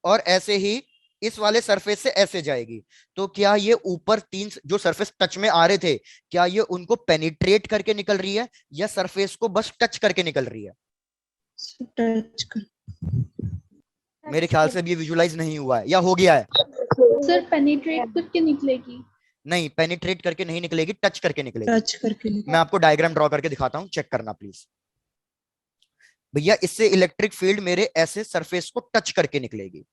और ऐसे ही इस वाले सरफेस से ऐसे जाएगी। तो क्या ये ऊपर 3 जो सरफेस टच में आ रहे थे, क्या ये उनको पेनिट्रेट करके निकल रही है या सरफेस को बस टच करके निकल रही है? So, touch कर. मेरे ख्याल से अब ये विजुलाइज नहीं हुआ है या हो गया है? सर पेनिट्रेट करके निकलेगी। नहीं, पेनिट्रेट करके नहीं निकलेगी, टच करके निकलेगी। Touch करके लिख. मैं आपको डायग्राम ड्रॉ करके दिखाता हूं, चेक करना प्लीज। भैया इससे इलेक्ट्रिक फील्ड मेरे ऐसे सरफेस को टच करके निकलेगी।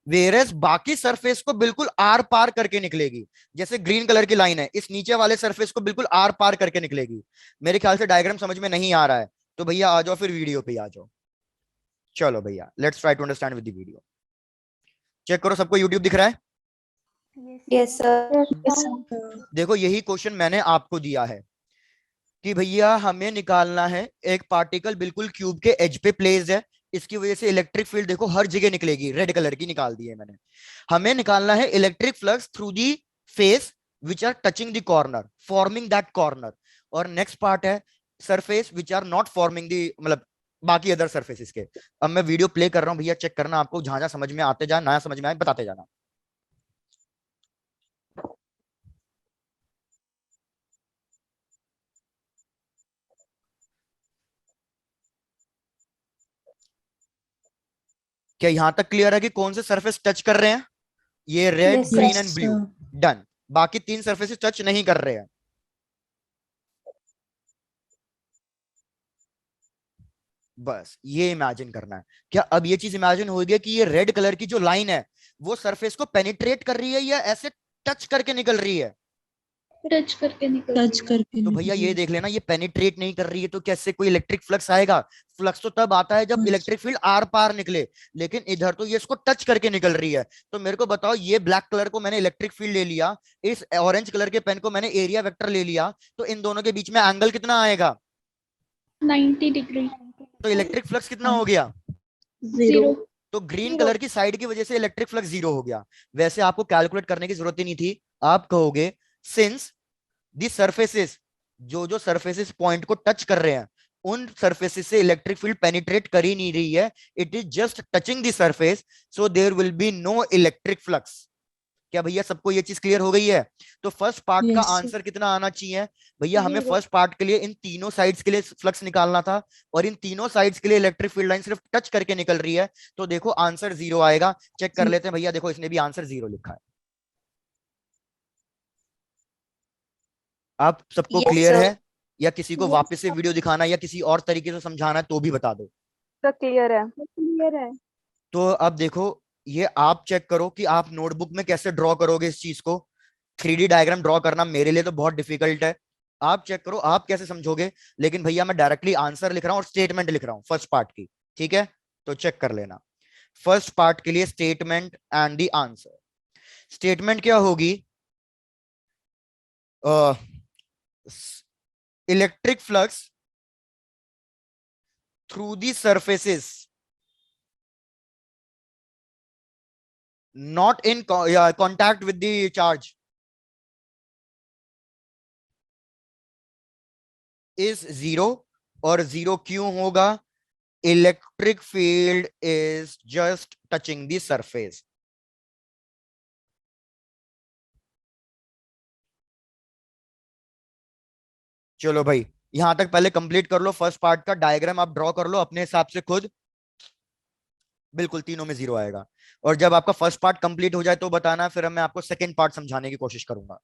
वेरस बाकी सरफेस को बिल्कुल आर पार करके निकलेगी, जैसे ग्रीन कलर की लाइन है, इस नीचे वाले सरफेस को बिल्कुल आर पार करके निकलेगी। मेरे ख्याल से डायग्राम समझ में नहीं आ रहा है, तो भैया आ जाओ फिर वीडियो पे आ जाओ। चलो भैया let's try to understand with the video. Check करो सबको यूट्यूब दिख रहा है? Yes, sir. Yes, sir. देखो यही क्वेश्चन मैंने आपको दिया है कि भैया हमें निकालना है, एक पार्टिकल बिल्कुल क्यूब के एज पे प्लेस्ड है, इसकी वजह से इलेक्ट्रिक फील्ड देखो हर जगह निकलेगी, रेड कलर की निकाल दी है मैंने। हमें निकालना है electric flux through the face which are touching the corner, forming that corner, और नेक्स्ट पार्ट है surface which are not forming the, मतलब बाकी अदर सरफेसेस के। अब मैं वीडियो प्ले कर रहा हूं भैया, चेक करना, आपको जहां जहां समझ में आते जाए, नया समझ में आए बताते जाना। क्या यहां तक क्लियर है कि कौन से सरफेस टच कर रहे हैं? ये red, Yes, sir. Green Yes, and blue. sir. Done. बाकी 3 सरफेसेस टच नहीं कर रहे हैं। बस ये इमेजिन करना है। क्या अब ये चीज इमेजिन हो गया कि ये रेड कलर की जो लाइन है वो सरफेस को पेनिट्रेट कर रही है या ऐसे टच करके निकल रही है? टच करके निकल टच रही है। करके तो भैया निकली। ये देख लेना, ये पेनिट्रेट नहीं कर रही है तो कैसे कोई इलेक्ट्रिक फ्लक्स आएगा? फ्लक्स तो तब आता है जब हाँ। इलेक्ट्रिक फील्ड आर पार निकले, लेकिन इधर तो ये इसको टच करके निकल रही है। तो मेरे को बताओ, ये ब्लैक कलर को मैंने इलेक्ट्रिक फील्ड ले लिया, इस ऑरेंज कलर के पेन को मैंने एरिया वेक्टर ले लिया, तो इन दोनों के बीच में एंगल कितना आएगा? 90 डिग्री। तो इलेक्ट्रिक फ्लक्स कितना हाँ। हो गया? 0। तो ग्रीन कलर की साइड की वजह से इलेक्ट्रिक फ्लक्स जीरो हो गया। वैसे आपको कैलकुलेट करने की जरूरत ही नहीं थी। आप कहोगे सिंस दी सरफेसेस, जो जो सरफेसेस पॉइंट को टच कर रहे हैं, उन सरफेसेस से इलेक्ट्रिक फील्ड पेनिट्रेट कर ही नहीं रही है, it is just touching the surface, so there will be no electric flux. क्या भैया सबको ये चीज क्लियर हो गई है? तो फर्स्ट पार्ट का Yes, sir. आंसर कितना आना चाहिए भैया? हमें फर्स्ट पार्ट के लिए इन तीनों साइड्स के लिए फ्लक्स निकालना था, और इन तीनों साइड्स के लिए इलेक्ट्रिक फील्ड लाइन सिर्फ टच करके निकल रही है, तो देखो आंसर जीरो आएगा। चेक कर लेते हैं भैया, देखो इसने भी आंसर जीरो लिखा है। आप सबको Yes, क्लियर sir. है, या किसी को Yes, वापस से वीडियो दिखाना है या किसी और तरीके से समझाना है तो भी बता दो। सर क्लियर है, क्लियर है। तो अब देखो, ये आप चेक करो कि आप नोटबुक में कैसे ड्रॉ करोगे इस चीज को। 3D डायग्राम ड्रॉ करना मेरे लिए तो बहुत डिफिकल्ट है, आप चेक करो आप कैसे समझोगे। लेकिन भैया मैं डायरेक्टली आंसर लिख रहा हूं और स्टेटमेंट लिख रहा हूं फर्स्ट पार्ट की, ठीक है? तो चेक कर लेना। फर्स्ट पार्ट के लिए statement and the answer. Statement क्या होगी? Electric flux through the surfaces not in contact with the charge is zero। और जीरो क्यों होगा? Electric field is just touching the surface. चलो भाई, यहां तक पहले कंप्लीट कर लो। फर्स्ट पार्ट का डायग्राम आप ड्रॉ कर लो अपने हिसाब से खुद, बिल्कुल तीनों में जीरो आएगा। और जब आपका फर्स्ट पार्ट कंप्लीट हो जाए तो बताना, फिर मैं आपको सेकंड पार्ट समझाने की कोशिश करूंगा।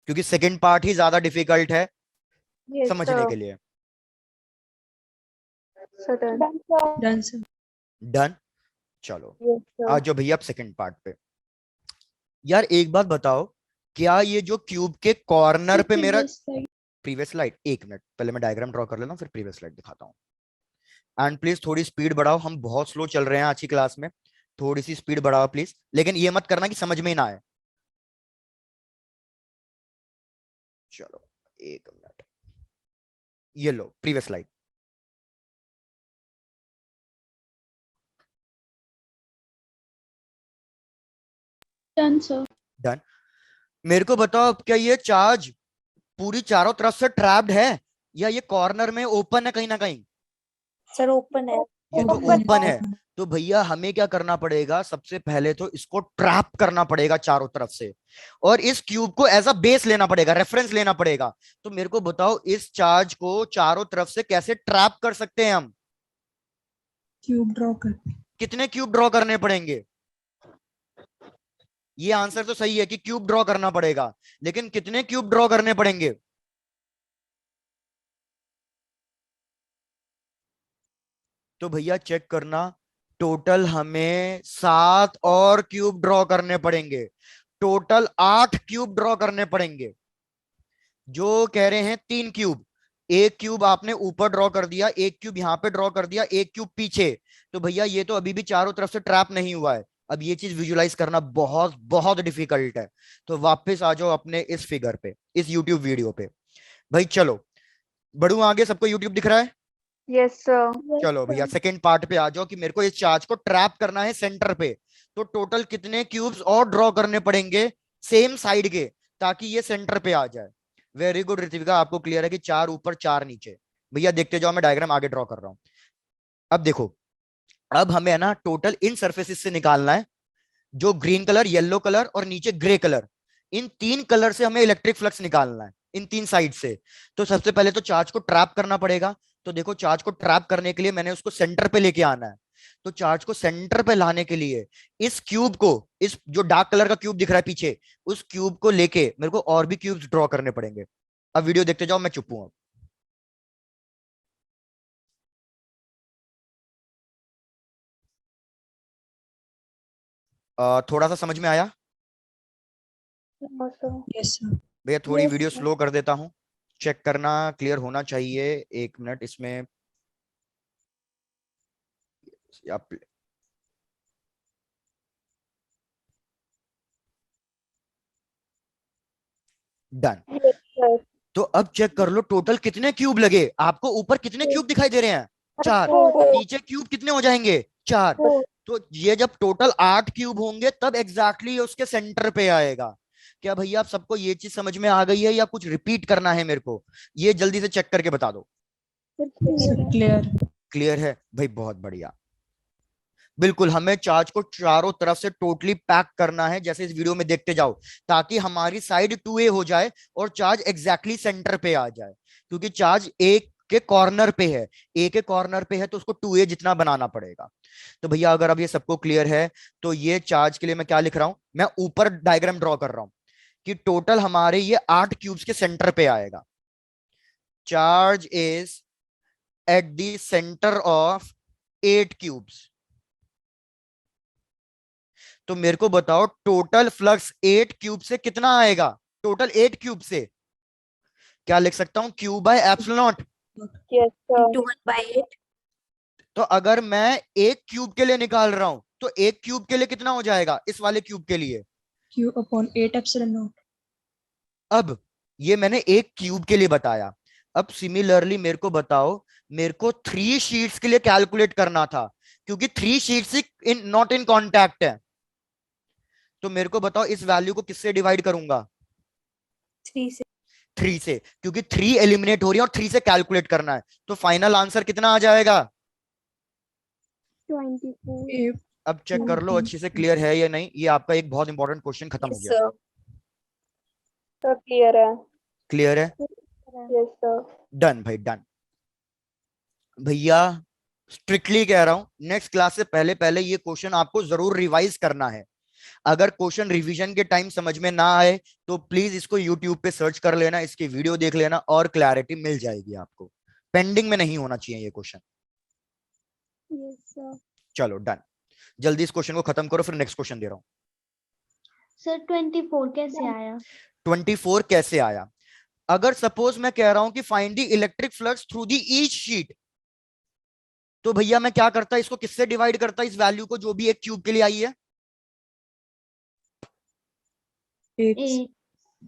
क्योंकि सेकंड पार्ट ही ज्यादा डिफिकल्ट है Yes, समझने sir. के लिए। Sir, done. Done sir. Done. चलो Yes, sir. आ जाओ भैया अब सेकंड पार्ट पे। यार एक बात बताओ, क्या ये जो क्यूब के कॉर्नर पे मेरा प्रीवियस स्लाइड, एक मिनट पहले मैं डायग्राम ड्रॉ कर लेता हूँ फिर प्रीवियस स्लाइड दिखाता हूँ। एंड प्लीज थोड़ी स्पीड बढ़ाओ, हम बहुत स्लो चल रहे हैं आज की क्लास में, थोड़ी सी स्पीड बढ़ाओ प्लीज। लेकिन ये मत करना कि समझ में ही ना आए। चलो एक मिनट, ये लो previous slide. Done sir. Done. मेरे को बताओ अब क्या ये चार्ज पूरी चारों तरफ से ट्रैप्ड है, या ये कॉर्नर में ओपन है कहीं ना कहीं? सर ओपन है। ये तो ओपन है। तो भैया हमें क्या करना पड़ेगा? सबसे पहले तो इसको ट्रैप करना पड़ेगा चारों तरफ से, और इस क्यूब को एज अ बेस लेना पड़ेगा, रेफरेंस लेना पड़ेगा। तो मेरे को बताओ इस चार्ज को चारों तरफ से कैसे ट्रैप कर सकते हैं हम? क्यूब ड्रॉ कर। कितने क्यूब ड्रॉ करने पड़ेंगे? ये आंसर तो सही है कि क्यूब ड्रॉ करना पड़ेगा, लेकिन कितने क्यूब ड्रॉ करने पड़ेंगे? तो भैया चेक करना, टोटल हमें 7 और क्यूब ड्रॉ करने पड़ेंगे, टोटल 8 क्यूब ड्रॉ करने पड़ेंगे। जो कह रहे हैं 3 क्यूब, एक क्यूब आपने ऊपर ड्रॉ कर दिया, एक क्यूब यहां पे ड्रॉ कर दिया, एक क्यूब पीछे। तो भैया ये तो अभी भी चारों तरफ से ट्रैप नहीं हुआ है। अब ये चीज विजुलाइज करना बहुत बहुत डिफिकल्ट है। तो वापस आ जाओ अपने इस फिगर पे, इस यूट्यूब वीडियो पे। भाई चलो बढ़ू आगे, सबको यूट्यूब दिख रहा है? Yes, sir. चलो भैया सेकंड पार्ट पे आ जाओ कि मेरे को इस चार्ज को ट्रैप करना है सेंटर पे। तो टोटल कितने क्यूब्स और ड्रॉ करने पड़ेंगे सेम साइड के, ताकि ये सेंटर पे आ जाए? वेरी गुड ऋतिविका, आपको क्लियर है कि 4 ऊपर 4 नीचे। भैया देखते जाओ, मैं डायग्राम आगे ड्रॉ कर रहा हूं। अब देखो, अब हमें है ना टोटल इन सरफेसेस से निकालना है, जो ग्रीन कलर, येलो कलर और नीचे ग्रे कलर, इन 3 कलर से हमें इलेक्ट्रिक फ्लक्स निकालना है, इन 3 साइड से। तो सबसे पहले तो चार्ज को ट्रैप करना पड़ेगा। तो देखो चार्ज को ट्रैप करने के लिए मैंने उसको सेंटर पे लेके आना है। तो चार्ज को सेंटर पे लाने के लिए इस क्यूब को, इस जो डार्क कलर का क्यूब दिख रहा है पीछे, उस क्यूब को लेके मेरे को और भी क्यूब्स ड्रॉ करने पड़ेंगे। अब वीडियो देखते जाओ, मैं चुप हूं अब। थोड़ा सा समझ में आया? No, sir. Yes, sir. भैया थोड़ी Yes, वीडियो sir. स्लो कर देता हूँ, चेक करना क्लियर होना चाहिए। 1 मिनट इसमें डन। Yes, sir. तो अब चेक कर लो टोटल कितने क्यूब लगे आपको। ऊपर कितने क्यूब दिखाई दे रहे हैं? 4। Four. नीचे क्यूब कितने हो जाएंगे? 4। Four. तो ये जब टोटल 8 क्यूब होंगे तब एग्जैक्टली उसके सेंटर पे आएगा। क्या भैया आप सबको ये चीज समझ में आ गई है या कुछ रिपीट करना है मेरे को? ये जल्दी से चेक करके बता दो। Sir, clear. क्लियर है भाई, बहुत बढ़िया। बिल्कुल हमें चार्ज को चारों तरफ से टोटली पैक करना है, जैसे इस वीडियो में देखते जाओ, ताकि हमारी साइड 2A हो जाए और चार्ज एग्जैक्टली सेंटर पे आ जाए। क्योंकि चार्ज ए के कॉर्नर पे है, ए के कॉर्नर पे है तो उसको 2A जितना बनाना पड़ेगा। तो भैया अगर अब ये सबको क्लियर है तो ये चार्ज के लिए मैं क्या लिख रहा हूं, मैं ऊपर डायग्राम ड्रॉ कर रहा हूं कि टोटल हमारे ये 8 क्यूब्स के सेंटर पे आएगा। Charge is eight the centre of 8 cubes. तो मेरे को बताओ टोटल फ्लक्स 8 क्यूब से कितना आएगा? टोटल 8 क्यूब से क्या लिख सकता हूं? Q bye epsilon not. Yes, sir. Into 1/8. तो अगर मैं 1 क्यूब के लिए निकाल रहा हूं तो 1 क्यूब के लिए कितना हो जाएगा इस वाले क्यूब के लिए? Q upon 8 epsilon naught. अब ये मैंने 1 क्यूब के लिए बताया। अब सिमिलरली मेरे को बताओ, मेरे को 3 शीट्स के लिए कैलकुलेट करना था, क्योंकि 3 sheets in not in contact है। तो मेरे को बताओ इस वैल्यू को किससे डिवाइड करूंगा? 3 से. 3 से, क्योंकि 3 एलिमिनेट हो रही है और 3 से कैलकुलेट करना है। तो फाइनल आंसर कितना आ जाएगा? 24. अब चेक कर लो अच्छे से क्लियर है या नहीं। ये आपका एक बहुत इंपॉर्टेंट क्वेश्चन खत्म हो Yes, गया। sir. Sir, clear है. क्लियर है? Yes, sir. डन भाई डन। भैया स्ट्रिक्टली कह रहा हूं, नेक्स्ट क्लास से पहले पहले ये क्वेश्चन आपको जरूर रिवाइज करना है। अगर क्वेश्चन रिवीजन के टाइम समझ में ना आए तो प्लीज इसको यूट्यूब पे सर्च कर लेना, इसकी वीडियो देख लेना और क्लैरिटी मिल जाएगी आपको। पेंडिंग में नहीं होना चाहिए ये क्वेश्चन। Yes, sir. चलो डन, जल्दी इस क्वेश्चन को खत्म करो, फिर नेक्स्ट क्वेश्चन दे रहा हूं। सर 24 कैसे आया? 24 कैसे आया? अगर सपोज मैं कह रहा हूं कि find the electric flux through the each sheet, तो भैया मैं क्या करता, इसको किससे डिवाइड करता इस वैल्यू को जो भी एक क्यूब के लिए आई है? 8. 8।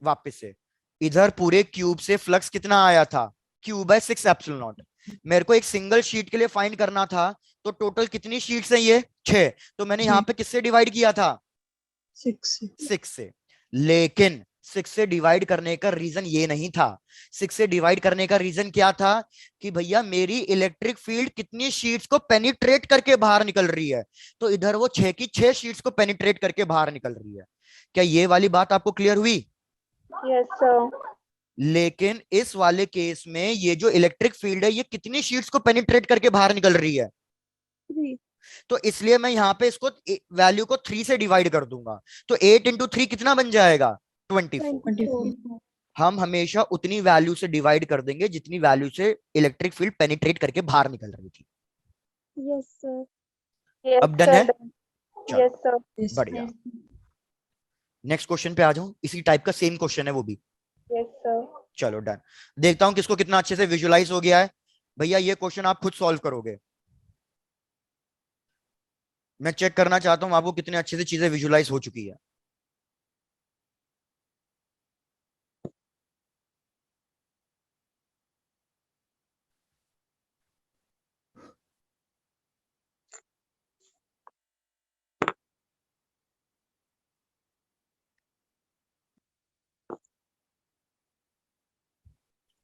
वापस से इधर पूरे क्यूब से फ्लक्स कितना आया था? Q by 6 epsilon naught. मेरे को एक सिंगल शीट के लिए फाइंड करना था, तो टोटल कितनी शीट्स हैं ये? 6। तो मैंने यहाँ पे किससे डिवाइड किया था? 6. 6 से। लेकिन 6 से डिवाइड करने का रीजन ये नहीं था। 6 से डिवाइड करने का रीजन क्या था कि भैया मेरी इलेक्ट्रिक फील्ड कितनी शीट्स को पेनिट्रेट करके बाहर निकल रही है। तो इधर वो 6 की 6 शीट्स को पेनिट्रेट करके बाहर निकल रही है। क्या ये वाली बात आपको क्लियर हुई? Yes, sir. लेकिन इस वाले केस में ये जो इलेक्ट्रिक फील्ड है ये कितनी शीट्स को पेनिट्रेट करके बाहर निकल रही है? 3. तो इसलिए मैं यहाँ पे इसको वैल्यू को 3 से डिवाइड कर दूंगा। तो 8 इंटू 3 कितना बन जाएगा? 24। 24. हम हमेशा उतनी वैल्यू से डिवाइड कर देंगे जितनी वैल्यू से इलेक्ट्रिक फील्ड पेनिट्रेट करके बाहर निकल रही थी। Yes, sir. Yes, अब डन sir. है? चलो, Yes, sir. Yes. बढ़िया। नेक्स्ट क्वेश्चन पे आ जाऊं, इसी टाइप का सेम क्वेश्चन है वो भी। Yes, sir. चलो डन, देखता हूं किसको कितना अच्छे से विजुअलाइज हो गया है। भैया ये क्वेश्चन आप खुद सॉल्व करोगे, मैं चेक करना चाहता हूं आपको कितने अच्छे से चीजें विजुअलाइज हो चुकी है।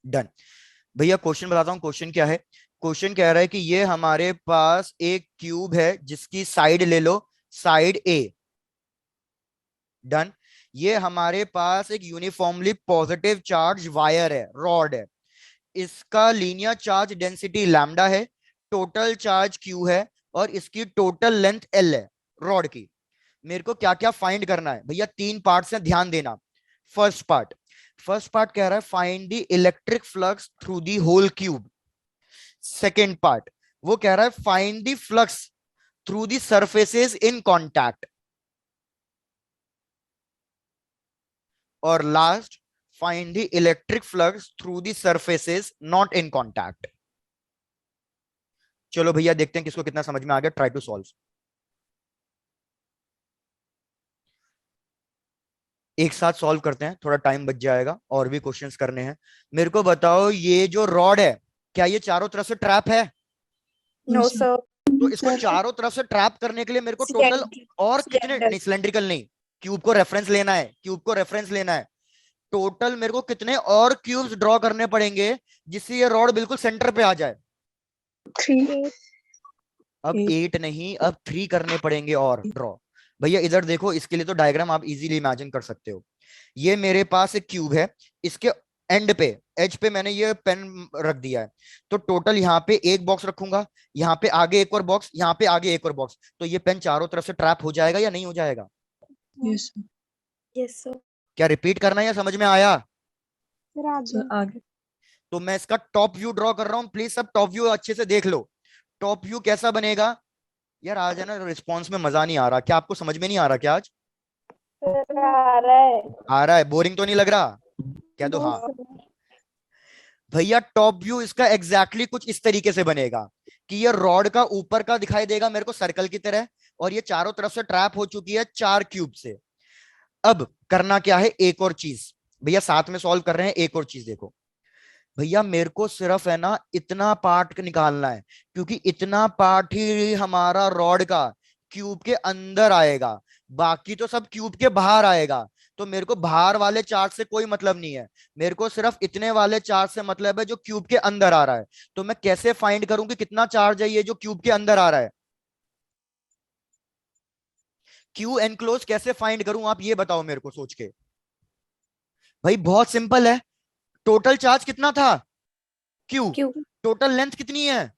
डन भैया, क्वेश्चन बताता हूं क्वेश्चन क्या है। क्वेश्चन कह रहा है कि ये हमारे पास एक क्यूब है जिसकी साइड ले लो, साइड ए। डन। ये हमारे पास एक यूनिफॉर्मली पॉजिटिव चार्ज वायर है, रॉड है। इसका लीनियर चार्ज डेंसिटी लैम्डा है, टोटल चार्ज क्यू है और इसकी टोटल लेंथ एल है रॉड की। मेरे को क्या क्या फाइंड करना है भैया? 3 पार्ट से ध्यान देना। फर्स्ट पार्ट कह रहा है find the electric flux through the whole cube. Second part वो कह रहा है find the flux through the surfaces in contact. और last find the electric flux through the surfaces not in contact. चलो भैया देखते हैं किसको कितना समझ में आ गया। Try to solve. एक साथ सॉल्व करते हैं, थोड़ा टाइम बच जाएगा, और भी क्वेश्चंस करने हैं। मेरे को बताओ ये जो रॉड है, क्या ये चारों तरफ से ट्रैप है? No, sir. तो इसको Sir. चारों तरफ से ट्रैप करने के लिए मेरे को टोटल और कितने, Cylinder. नहीं सिलेंड्रिकल नहीं, क्यूब को रेफरेंस लेना है, क्यूब को रेफरेंस लेना है। टोटल मेरे को कितने और क्यूब्स ड्रॉ करने पड़ेंगे जिससे ये रॉड बिल्कुल सेंटर पे आ जाए? 3. अब 8 नहीं, अब 3 करने पड़ेंगे और ड्रॉ। भैया इधर देखो, इसके लिए तो डायग्राम आप इजीली इमेजिन कर सकते हो। ये मेरे पास एक क्यूब है, इसके एंड पे, एज पे मैंने ये पेन रख दिया है। तो टोटल यहाँ पे एक बॉक्स रखूंगा, यहाँ पे आगे एक और बॉक्स, यहाँ पे आगे एक और बॉक्स। तो ये पेन चारों तरफ से ट्रैप हो जाएगा या नहीं हो जाएगा? Yes, sir. Yes, sir. क्या रिपीट करना है या समझ में आया? Sir, आगे. तो मैं इसका टॉप व्यू ड्रॉ कर रहा हूँ, प्लीज सब टॉप व्यू अच्छे से देख लो। टॉप व्यू कैसा बनेगा? यार आज है ना रिस्पॉन्स में मजा नहीं आ रहा, क्या आपको समझ में नहीं आ रहा क्या आज? आ रहा है. आ रहा है, बोरिंग तो नहीं लग रहा? कह दो हाँ। भैया टॉप व्यू इसका एग्जैक्टली कुछ इस तरीके से बनेगा कि ये रॉड का ऊपर का दिखाई देगा मेरे को सर्कल की तरह, और ये चारों तरफ से ट्रैप हो चुकी है 4 क्यूब से। अब करना क्या है, एक और चीज भैया साथ में सॉल्व कर रहे हैं। एक और चीज देखो भैया, मेरे को सिर्फ है ना इतना पार्ट निकालना है, क्योंकि इतना पार्ट ही हमारा रॉड का क्यूब के अंदर आएगा, बाकी तो सब क्यूब के बाहर आएगा। तो मेरे को बाहर वाले चार्ज से कोई मतलब नहीं है, मेरे को सिर्फ इतने वाले चार्ज से मतलब है जो क्यूब के अंदर आ रहा है। तो मैं कैसे फाइंड करूं कि कितना चार्ज है ये जो क्यूब के अंदर आ रहा है? क्यू एनक्लोज कैसे फाइंड करूं, आप ये बताओ मेरे को सोच के। भाई बहुत सिंपल है, टोटल चार्ज कितना था? क्यू। Q. टोटल लेंथ कितनी है?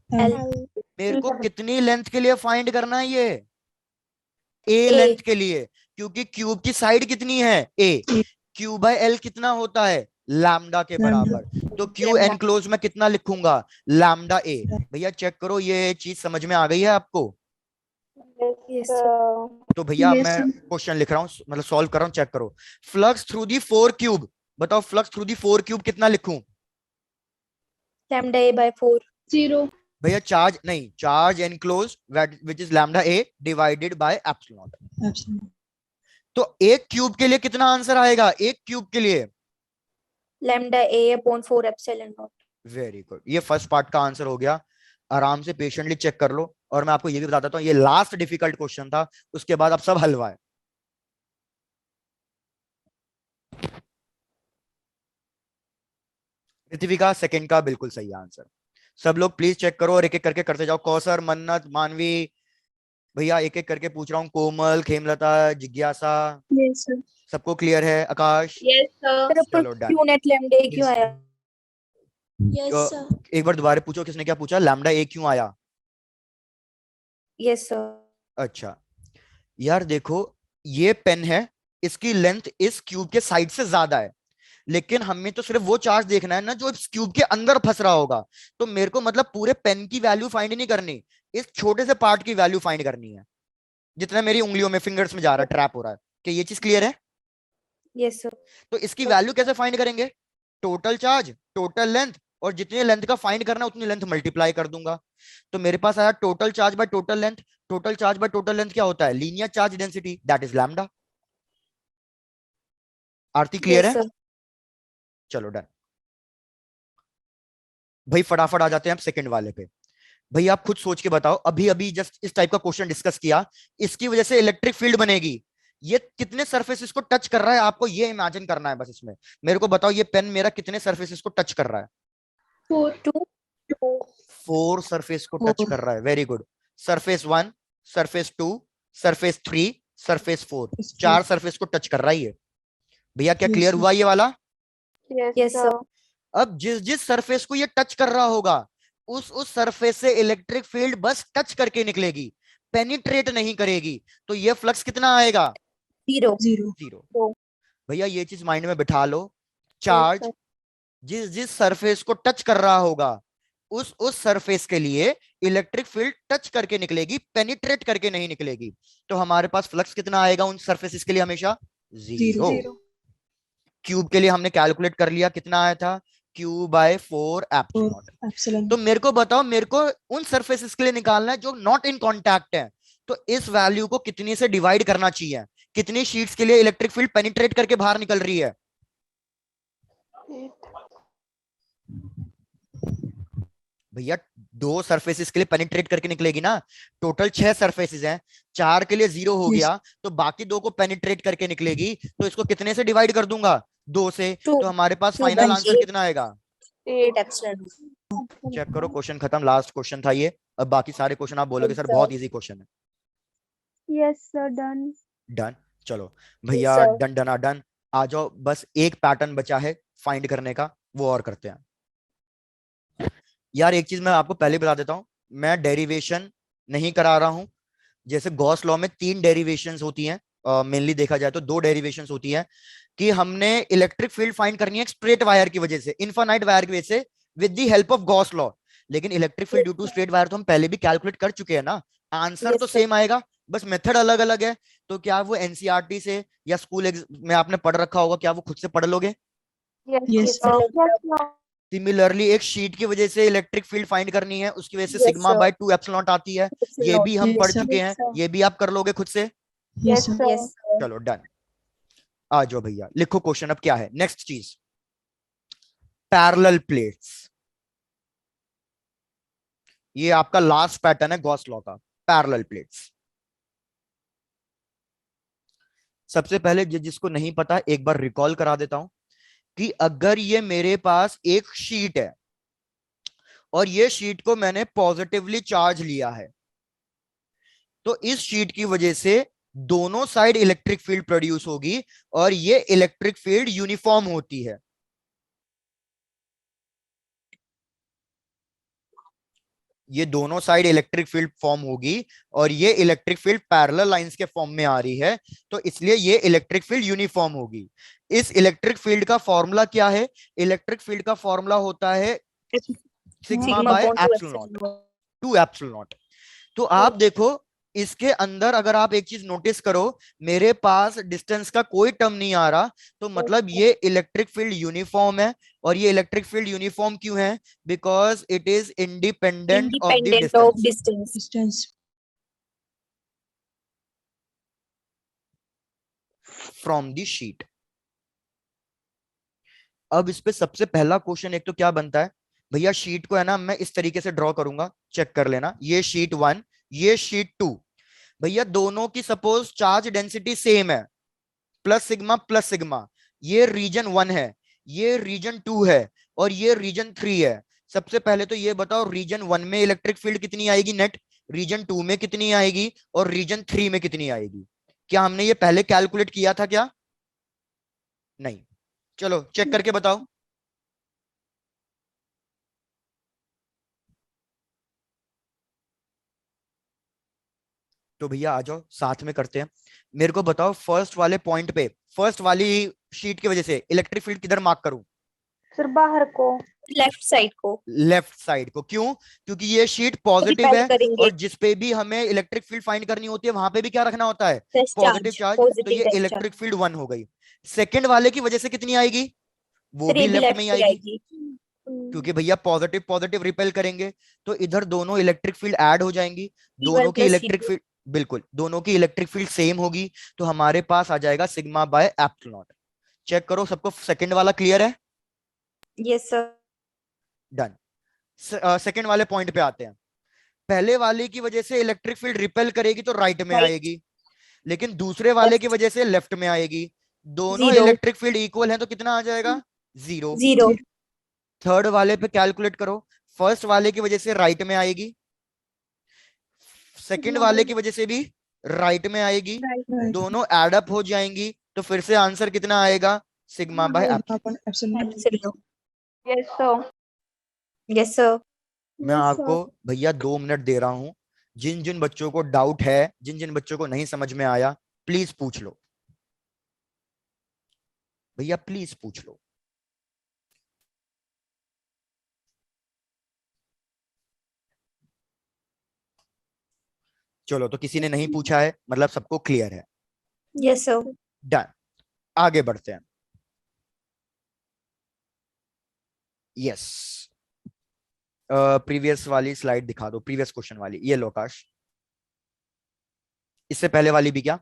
L. मेरे को कितनी लेंथ के लिए फाइंड करना है ये? ए A. लेंथ के लिए, क्योंकि क्यूब की साइड कितनी है? ए। क्यू बाय एल कितना होता है? लैम्डा के बराबर। तो क्यू Lambda. एनक्लोज में कितना लिखूंगा? लैम्डा ए। भैया चेक करो ये चीज समझ में आ गई है आपको? Yes, sir. तो भैया Yes, मैं sir. क्वेश्चन लिख रहा हूँ, मतलब सॉल्व कर रहा हूँ, चेक करो। फ्लक्स थ्रू दी 4 क्यूब, बताओ फ्लक्स थ्रू दी 4 क्यूब कितना लिखूं? Lambda A by 4. 0. भैया चार्ज नहीं, charge enclose which is lambda A divided by epsilon. Absolutely. तो एक क्यूब के लिए कितना आंसर आएगा? एक क्यूब के लिए Lambda A upon 4 epsilon naught. Very good, ये फर्स्ट पार्ट का आंसर हो गया। आराम से पेशेंटली चेक कर लो, और मैं आपको ये भी बता देता हूँ ये लास्ट डिफिकल्ट क्वेश्चन था, उसके बाद आप सब हलवा है। पृथ्वी का सेकंड का बिल्कुल सही आंसर। सब लोग प्लीज चेक करो और एक एक करके करते जाओ। कौसर, मन्नत, मानवी, भैया एक एक करके पूछ रहा हूँ। कोमल, खेमलता, जिज्ञासा, Yes, sir. सबको क्लियर है? आकाश? Yes, sir. Sir, चलो ऊपर done. Q net lambda A क्यों आया? Yes, तो sir. एक बार दोबारा पूछो, किसने क्या पूछा? लैम्डा ए क्यों आया? Yes, sir. अच्छा यार देखो, ये पेन है, इसकी लेंथ इस क्यूब के साइड से ज्यादा है, लेकिन हमें तो सिर्फ वो चार्ज देखना है ना जो इस क्यूब के अंदर फंस रहा होगा। तो मेरे को मतलब पूरे पेन की वैल्यू फाइंड नहीं करनी, इस छोटे से पार्ट की वैल्यू फाइंड करनी है, जितना मेरी उंगलियों में, फिंगर्स में जा रहा है, ट्रैप हो रहा है। क्या ये चीज क्लियर है? Yes, sir. तो इसकी वैल्यू कैसे फाइंड करेंगे? टोटल चार्ज, टोटल लेंथ, और जितनी लेंथ का फाइंड करना है उतनी लेंथ मल्टीप्लाई कर दूंगा। तो मेरे पास आया total charge by total length. Total charge by total length क्या होता है? Linear charge density, that is lambda. Aarti clear Yes, है? sir. चलो डन। भाई फटाफट आ जाते हैं आप सेकंड वाले पे। भाई आप खुद सोच के बताओ, अभी अभी जस्ट इस टाइप का क्वेश्चन डिस्कस किया, इसकी वजह से इलेक्ट्रिक फील्ड बनेगी, ये कितने सरफेसेस को टच कर रहा है आपको ये इमेजिन करना है बस। इसमें मेरे को बताओ ये पेन मेरा कितने सरफेसेस को टच कर रहा है? 4. 2. 4 सरफेस को टच कर रहा है। Very good. Surface 1, surface 2, surface 3, surface 4, 4 surface को टच कर रहा है ये। भैया क्या क्लियर हुआ ये वाला? Yes, sir. अब जिस जिस सरफेस को ये टच कर रहा होगा उस सरफेस से इलेक्ट्रिक फील्ड बस टच करके निकलेगी, पेनिट्रेट नहीं करेगी। तो ये फ्लक्स कितना आएगा? 0. 0. 0। भैया ये चीज माइंड में बिठा लो, चार्ज जिस जिस सरफेस को टच कर रहा होगा उस सरफेस के लिए इलेक्ट्रिक फील्ड टच करके निकलेगी, पेनिट्रेट करके नहीं निकलेगी। तो हमारे पास फ्लक्स कितना आएगा उन सरफेसेस के लिए? हमेशा 0। क्यूब के लिए हमने कैलकुलेट कर लिया, कितना आया था, क्यू बाय 4 एप्सिलॉन। एप्सिलॉन। तो मेरे को बताओ, मेरे को उन सरफेसेस के लिए निकालना है जो नॉट इन कांटेक्ट है, तो इस वैल्यू को कितनी से डिवाइड करना चाहिए, कितनी शीट्स के लिए इलेक्ट्रिक फील्ड पेनिट्रेट करके बाहर निकल रही है। भैया 2 सरफेसेस के लिए पेनिट्रेट करके निकलेगी ना, टोटल 6 सरफेसेस हैं, 4 के लिए 0 हो Yes. गया, तो बाकी 2 को पेनिट्रेट करके निकलेगी, तो इसको कितने से डिवाइड कर दूंगा, 2 से, Two. तो हमारे पास 2 फाइनल by आंसर 8. कितना आएगा। 8 epsilon. चेक करो, क्वेश्चन खत्म, लास्ट क्वेश्चन था ये। अब बाकी सारे क्वेश्चन आप बोलोगे Yes, सर sir. बहुत इजी क्वेश्चन है। Yes, sir. Done. डन, चलो भैया, sir. Done done done. आ जाओ, बस एक पैटर्न बचा है फाइंड करने का, वो और करते हैं। यार एक चीज मैं आपको पहले बता देता हूं, मैं डेरिवेशन नहीं करा रहा हूं। जैसे गॉस लॉ में 3 डेरिवेशंस होती हैं, मेनली देखा जाए तो 2 डेरिवेशंस होती हैं, कि हमने इलेक्ट्रिक फील्ड फाइंड करनी है स्ट्रेट वायर की वजह से, इनफाइनाइट वायर की वजह से, with the help of Gauss law. लेकिन electric field due to straight wire तो हम पहले भी कैलकुलेट कर चुके हैं ना, आंसर Yes, तो sir. सेम आएगा, बस मेथड अलग अलग है। तो क्या वो एनसीईआरटी से या स्कूल में आपने पढ़ रखा होगा, क्या वो खुद से पढ़ लोगे। Yes, Yes, sir. sir. Yes, sir. Similarly एक शीट की वजह से इलेक्ट्रिक फील्ड फाइंड करनी है, उसकी वजह से Yes, sigma sir. By 2 epsilon आती है, ये Epsilon. भी हम Yes, पढ़ sir. चुके Yes, हैं, sir. ये भी आप कर लोगे खुद से। Yes, sir. Yes, sir. चलो डन, आ जाओ भैया, लिखो क्वेश्चन अब क्या है। नेक्स्ट चीज, पैरेलल प्लेट्स। ये आपका लास्ट पैटर्न है गॉस लॉ का, पैरेलल प्लेट्स। सबसे पहले जिसको नहीं पता एक बार रिकॉल करा देता हूं, कि अगर ये मेरे पास एक शीट है और ये शीट को मैंने पॉजिटिवली चार्ज लिया है, तो इस शीट की वजह से दोनों साइड इलेक्ट्रिक फील्ड प्रोड्यूस होगी, और ये इलेक्ट्रिक फील्ड यूनिफॉर्म होती है। ये दोनों साइड इलेक्ट्रिक फील्ड फॉर्म होगी, और ये इलेक्ट्रिक फील्ड पैरेलल लाइंस के फॉर्म में आ रही है, तो इसलिए ये इलेक्ट्रिक फील्ड यूनिफॉर्म होगी। इस इलेक्ट्रिक फील्ड का फॉर्मूला क्या है, इलेक्ट्रिक फील्ड का फॉर्मूला होता है sigma Sigma by upon 2 epsilon naught, epsilon. 2 epsilon naught. तो आप देखो इसके अंदर, अगर आप एक चीज नोटिस करो, मेरे पास डिस्टेंस का कोई टर्म नहीं आ रहा, तो मतलब ये इलेक्ट्रिक फील्ड यूनिफॉर्म है। और ये इलेक्ट्रिक फील्ड यूनिफॉर्म क्यों है, because it is independent of the Independent of distance distance. Distance. From the sheet. अब इस पे सबसे पहला क्वेश्चन एक तो क्या बनता है, भैया शीट को है ना मैं इस तरीके से ड्रॉ करूंगा, चेक कर लेना, ये शीट 1, ये शीट 2। भैया दोनों की सपोज चार्ज डेंसिटी सेम है, प्लस सिग्मा। ये रीजन 1 है, ये रीजन 2 है, और ये रीजन 3 है। सबसे पहले तो ये बताओ, रीजन 1 में इलेक्ट्रिक फील्ड कितनी आएगी नेट, रीजन 2 में कितनी आएगी, और रीजन 3 में कितनी आएगी। क्या हमने ये पहले कैलकुलेट किया था क्या, नहीं। चलो चेक करके बताओ। तो भैया आ जाओ साथ में करते हैं। मेरे को बताओ, फर्स्ट वाले पॉइंट पे, फर्स्ट वाली शीट की वजह से इलेक्ट्रिक फील्ड किधर मार्क करूं, Sir, बाहर को. Left side को. लेफ्ट साइड को। क्यों, क्योंकि ये शीट पॉजिटिव Repel है, करेंगे. और जिसपे भी हमें इलेक्ट्रिक फील्ड फाइंड करनी होती है वहां पे भी क्या रखना होता है, Test पॉजिटिव charge. चार्ज। तो Positive ये test इलेक्ट्रिक charge. फील्ड 1 हो गई। सेकंड वाले की वजह से कितनी आएगी, वो फिर भी ये भी लेफ्ट left में ही से आएगी, आएगी. क्योंकि भैया पॉजिटिव पॉजिटिव रिपेल करेंगे, तो इधर दोनों इलेक्ट्रिक फील्ड ऐड हो जाएंगी, दोनों C1 की plus इलेक्ट्रिक C2. फील्ड, बिल्कुल दोनों की इलेक्ट्रिक फील्ड सेम होगी, तो हमारे पास आ जाएगा sigma by epsilon naught. Check करो सबको सेकंड वाला क्लियर है, Yes, sir. डन। सेकंड वाले पॉइंट पे आते हैं। पहले वाले की वजह से इलेक्ट्रिक फील्ड रिपेल करेगी तो राइट में Right. आएगी, लेकिन दूसरे वाले की Left. वजह से लेफ्ट में आएगी। दोनों Zero. इलेक्ट्रिक फील्ड इक्वल हैं तो कितना आ जाएगा, 0। Zero. थर्ड वाले पे कैलकुलेट करो, फर्स्ट वाले की वजह से राइट में आएगी, सेकंड वाले की वजह से भी राइट में आएगी, Right. दोनों एड अप हो जाएंगी, तो फिर से आंसर कितना आएगा, sigma by epsilon. Upon epsilon. Epsilon. Yes, sir. Yes, sir. मैं आपको भैया 2 मिनट दे रहा हूं, जिन जिन बच्चों को डाउट है, जिन जिन बच्चों को नहीं समझ में आया, प्लीज पूछ लो भैया, प्लीज पूछ लो। चलो तो किसी ने नहीं पूछा है, मतलब सबको क्लियर है, Yes, sir. डन। आगे बढ़ते हैं। यस, प्रीवियस वाली स्लाइड दिखा दो, प्रीवियस क्वेश्चन वाली, ये लो आकाश, इससे पहले वाली भी क्या?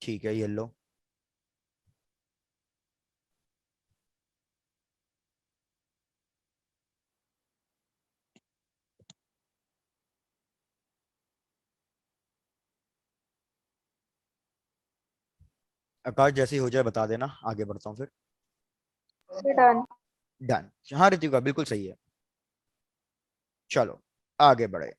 ठीक है, ये लो। आकाश जैसे ही हो जाए बता देना, आगे बढ़ता हूँ फिर। डन। डन। हाँ ऋतिका बिल्कुल सही है। चलो आगे बढ़े।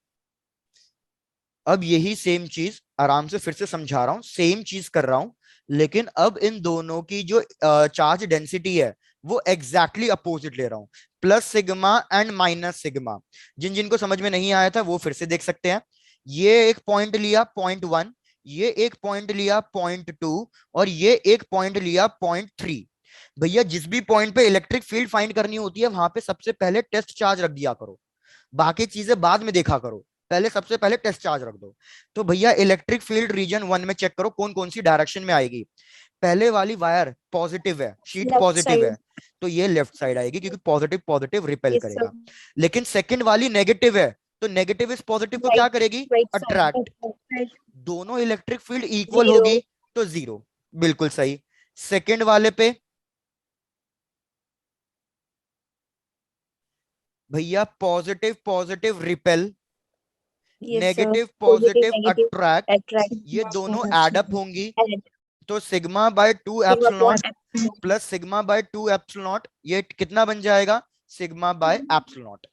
अब यही सेम चीज आराम से फिर से समझा रहा हूं, सेम चीज कर रहा हूं, लेकिन अब इन दोनों की जो चार्ज डेंसिटी है वो एग्जैक्टली अपोजिट ले रहा हूं, plus sigma and minus sigma. जिन जिनको समझ में नहीं आया था वो फिर से देख सकते हैं। ये एक पॉइंट लिया 0.1, ये एक पॉइंट लिया 0.2, और ये एक पॉइंट लिया 0.3। भैया जिस भी पॉइंट पे इलेक्ट्रिक फील्ड फाइंड करनी होती है वहां पे सबसे पहले टेस्ट चार्ज रख दिया करो, बाकी चीजें बाद में देखा करो, पहले सबसे पहले टेस्ट चार्ज रख दो। तो भैया इलेक्ट्रिक फील्ड रीजन 1 में चेक करो कौन कौन सी डायरेक्शन में आएगी। पहले वाली वायर पॉजिटिव है, शीट Left पॉजिटिव side. है, तो ये लेफ्ट साइड आएगी क्योंकि positive positive repel Yes, sir. करेगा। लेकिन सेकंड वाली नेगेटिव है, तो नेगेटिव इस पॉजिटिव को क्या करेगी? Right side. अट्रैक्ट। Right. दोनों इलेक्ट्रिक फील्ड इक्वल Zero. होगी तो जीरो, बिल्कुल सही। सेकंड वाले पे भैया positive positive repel, Yes, sir. Negative Positive, positive negative, attract, attract. ये दोनों एड अप होंगी, Add. तो sigma bye 2 Sigma epsilon upon not epsilon. Plus sigma bye 2 epsilon not, ये कितना बन जाएगा? Sigma by epsilon not.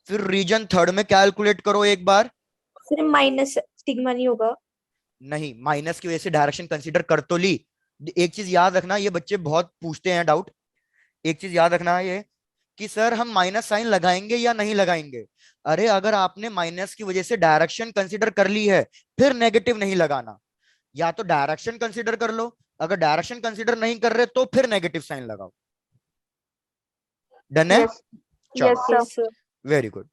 फिर रीजन थर्ड में कैलकुलेट करो एक बार। फिर माइनस सिग्मा नहीं होगा? नहीं, माइनस की वजह से डायरेक्शन कंसीडर कर तो ली। एक चीज याद रखना, ये बच्चे बहुत पूछते हैं डाउट, एक चीज याद रखना ये कि सर हम माइनस साइन लगाएंगे या नहीं लगाएंगे। अरे अगर आपने माइनस की वजह से डायरेक्शन कंसीडर कर ली है फिर नेगेटिव नहीं लगाना, या तो डायरेक्शन कंसीडर कर लो, अगर डायरेक्शन कंसीडर नहीं कर रहे तो फिर नेगेटिव साइन लगाओ। डन है? यस चलो yes sir Yes, sir. Very good.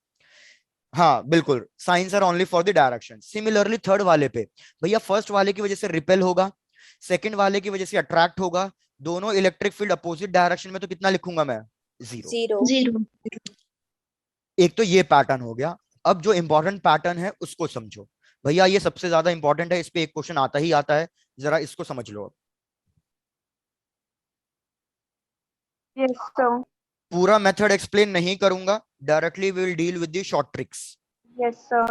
हाँ बिल्कुल, signs are only for the direction. Similarly third वाले पे भैया फर्स्ट वाले की वजह से रिपेल होगा, सेकंड वाले की वजह से अट्रैक्ट होगा, दोनों इलेक्ट्रिक फील्ड अपोजिट डायरेक्शन में, तो कितना लिखूंगा मैं? जीरो। Zero. Zero. एक तो ये पैटर्न हो गया। अब जो इंपॉर्टेंट पैटर्न है उसको समझो भैया, ये सबसे ज्यादा इंपॉर्टेंट है, इस पे एक क्वेश्चन आता ही आता है, जरा इसको समझ लो। यस सर पूरा मेथड एक्सप्लेन नहीं करूंगा, directly we will deal with the short tricks. Yes sir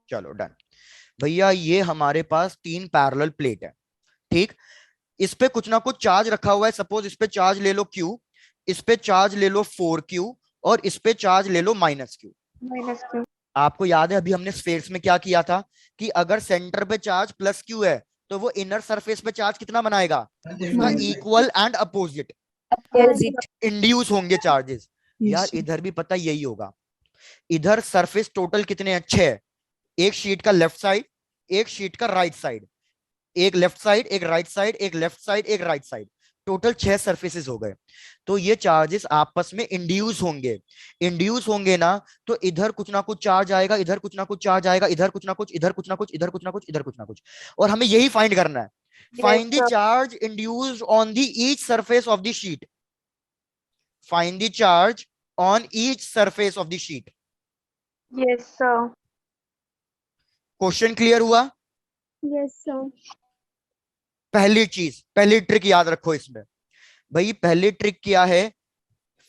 चलो डन। भैया ये हमारे पास 3 पैरेलल प्लेट है, ठीक? इस पे कुछ ना कुछ चार्ज रखा हुआ है, सपोज इस पे चार्ज ले लो Q, इस पे चार्ज ले लो 4Q, और इस पे चार्ज ले लो -Q। माइनस क्यू आपको याद है अभी हमने स्फेयर्स में क्या किया था कि अगर सेंटर पे चार्ज +Q है तो वो इनर सरफेस पे चार्ज कितना बनाएगा? उसका equal and opposite, Opposite. Induce होंगे चार्जेस। यार Yes, sir. इधर भी पता यही होगा। इधर सरफेस टोटल कितने अच्छे हैं? एक शीट का लेफ्ट साइड, एक शीट का राइट साइड, एक लेफ्ट साइड, एक राइट साइड, एक लेफ्ट साइड, एक राइट साइड, टोटल 6 सरफेसेस हो गए। तो ये चार्जेस आपस में इंड्यूस होंगे, इंड्यूस होंगे ना, तो इधर कुछ ना कुछ चार्ज आएगा, इधर कुछ ना कुछ चार्ज आएगा, इधर कुछ ना कुछ, इधर कुछ ना कुछ, इधर कुछ ना कुछ, इधर कुछ ना कुछ, और हमें यही फाइंड करना है। Find the charge induced on the each surface of the sheet, find the charge on each surface of the sheet. Yes sir question clear हुआ? Yes, sir. पहली चीज, पहली ट्रिक याद रखो इसमें भाई, पहली ट्रिक क्या है?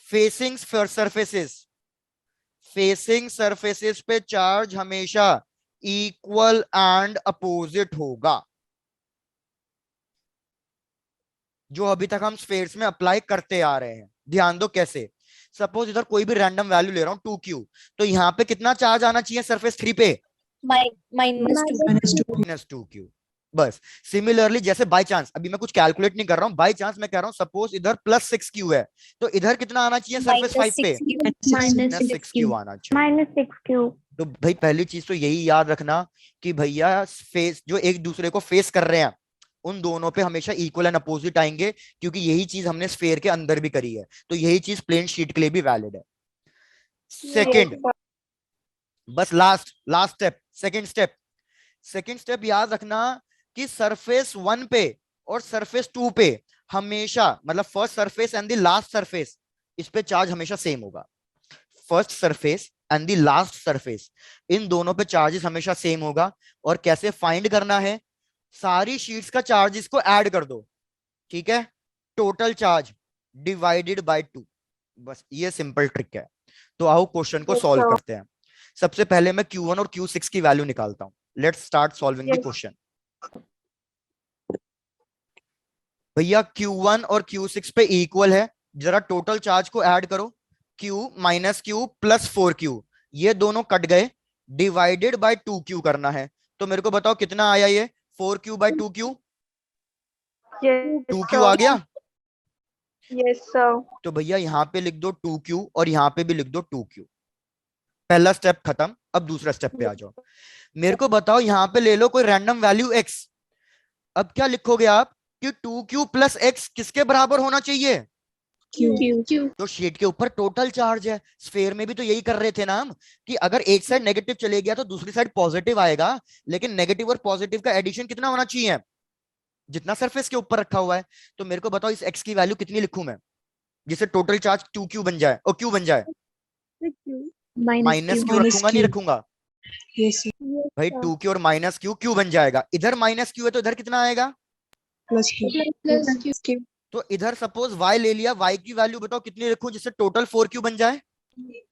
फेसिंग सरफेसेस, फेसिंग सरफेसेस पे चार्ज हमेशा इक्वल एंड अपोजिट होगा, जो अभी तक हम स्फेयर्स में अप्लाई करते आ रहे हैं। ध्यान दो कैसे। सपोज इधर कोई भी रैंडम वैल्यू ले रहा हूं 2Q, तो यहां पे कितना चार्ज आना चाहिए सरफेस 3 पे? Minus 2. -2Q। बस सिमिलरली जैसे बाय चांस, अभी मैं कुछ कैलकुलेट नहीं कर रहा हूं, बाय चांस मैं कह रहा हूं सपोज इधर +6Q है, तो इधर कितना आना चाहिए सरफेस 5 पे? Minus -6Q आना चाहिए। माइनस 6Q तो भाई पहली चीज तो यही याद रखना कि भैया फेस जो एक दूसरे को फेस कर रहे हैं उन दोनों पे हमेशा इक्वल एंड अपोजिट आएंगे, क्योंकि यही चीज हमने स्फेयर के अंदर भी करी है, तो यही चीज प्लेन शीट के लिए भी वैलिड है। सेकंड, बस last last step, second step, second step याद रखना कि सरफेस 1 पे और सरफेस 2 पे हमेशा, मतलब first surface and the last surface, इस पे चार्ज हमेशा सेम होगा। First surface and the last surface, इन दोनों पे चार्जेस हमेशा सेम होगा। और कैसे फाइंड करना है, सारी शीट्स का चार्जेस को ऐड कर दो, ठीक है, टोटल चार्ज डिवाइडेड बाय 2, बस ये सिंपल ट्रिक है। तो आओ क्वेश्चन को Yes, सॉल्व sir. करते हैं। सबसे पहले मैं Q1 और Q6 की वैल्यू निकालता हूं। Let's start solving the Yes. Question. भैया Q1 और Q6 पे इक्वल है, जरा टोटल चार्ज को ऐड करो, Q minus Q plus 4Q, ये दोनों कट गए, डिवाइडेड बाय 2Q करना है। तो मेरे को बताओ कितना आया ये, 4Q by 2Q, Yes, 2Q आ sir. गया। Yes, sir. तो भैया यहाँ पे लिख दो 2Q और यहाँ पे भी लिख दो 2Q। पहला स्टेप खत्म, अब दूसरा स्टेप पे आ जाओ। मेरे को बताओ यहाँ पे ले लो कोई रैंडम वैल्यू x। अब क्या लिखोगे आप कि 2Q प्लस x किसके बराबर होना चाहिए, Q. तो शीट के ऊपर टोटल चार्ज है। स्फेयर में भी तो यही कर रहे थे ना हम, कि अगर एक साइड नेगेटिव चले गया तो दूसरी साइड पॉजिटिव आएगा, लेकिन नेगेटिव और पॉजिटिव का एडिशन कितना होना चाहिए, जितना सरफेस के ऊपर रखा हुआ है। तो मेरे को बताओ इस x की वैल्यू कितनी लिखूं मैं, जिससे टोटल चार्ज 2Q बन जाए और Q बन जाए। माइनस Q रखूंगा नहीं रखूंगा, भाई 2Q और माइनस Q बन जाएगा। इधर माइनस Q है तो इधर कितना आएगा, Plus Q. तो इधर सपोज y ले लिया, y की वैल्यू बताओ कितनी लिखूं जिससे टोटल 4Q बन जाए।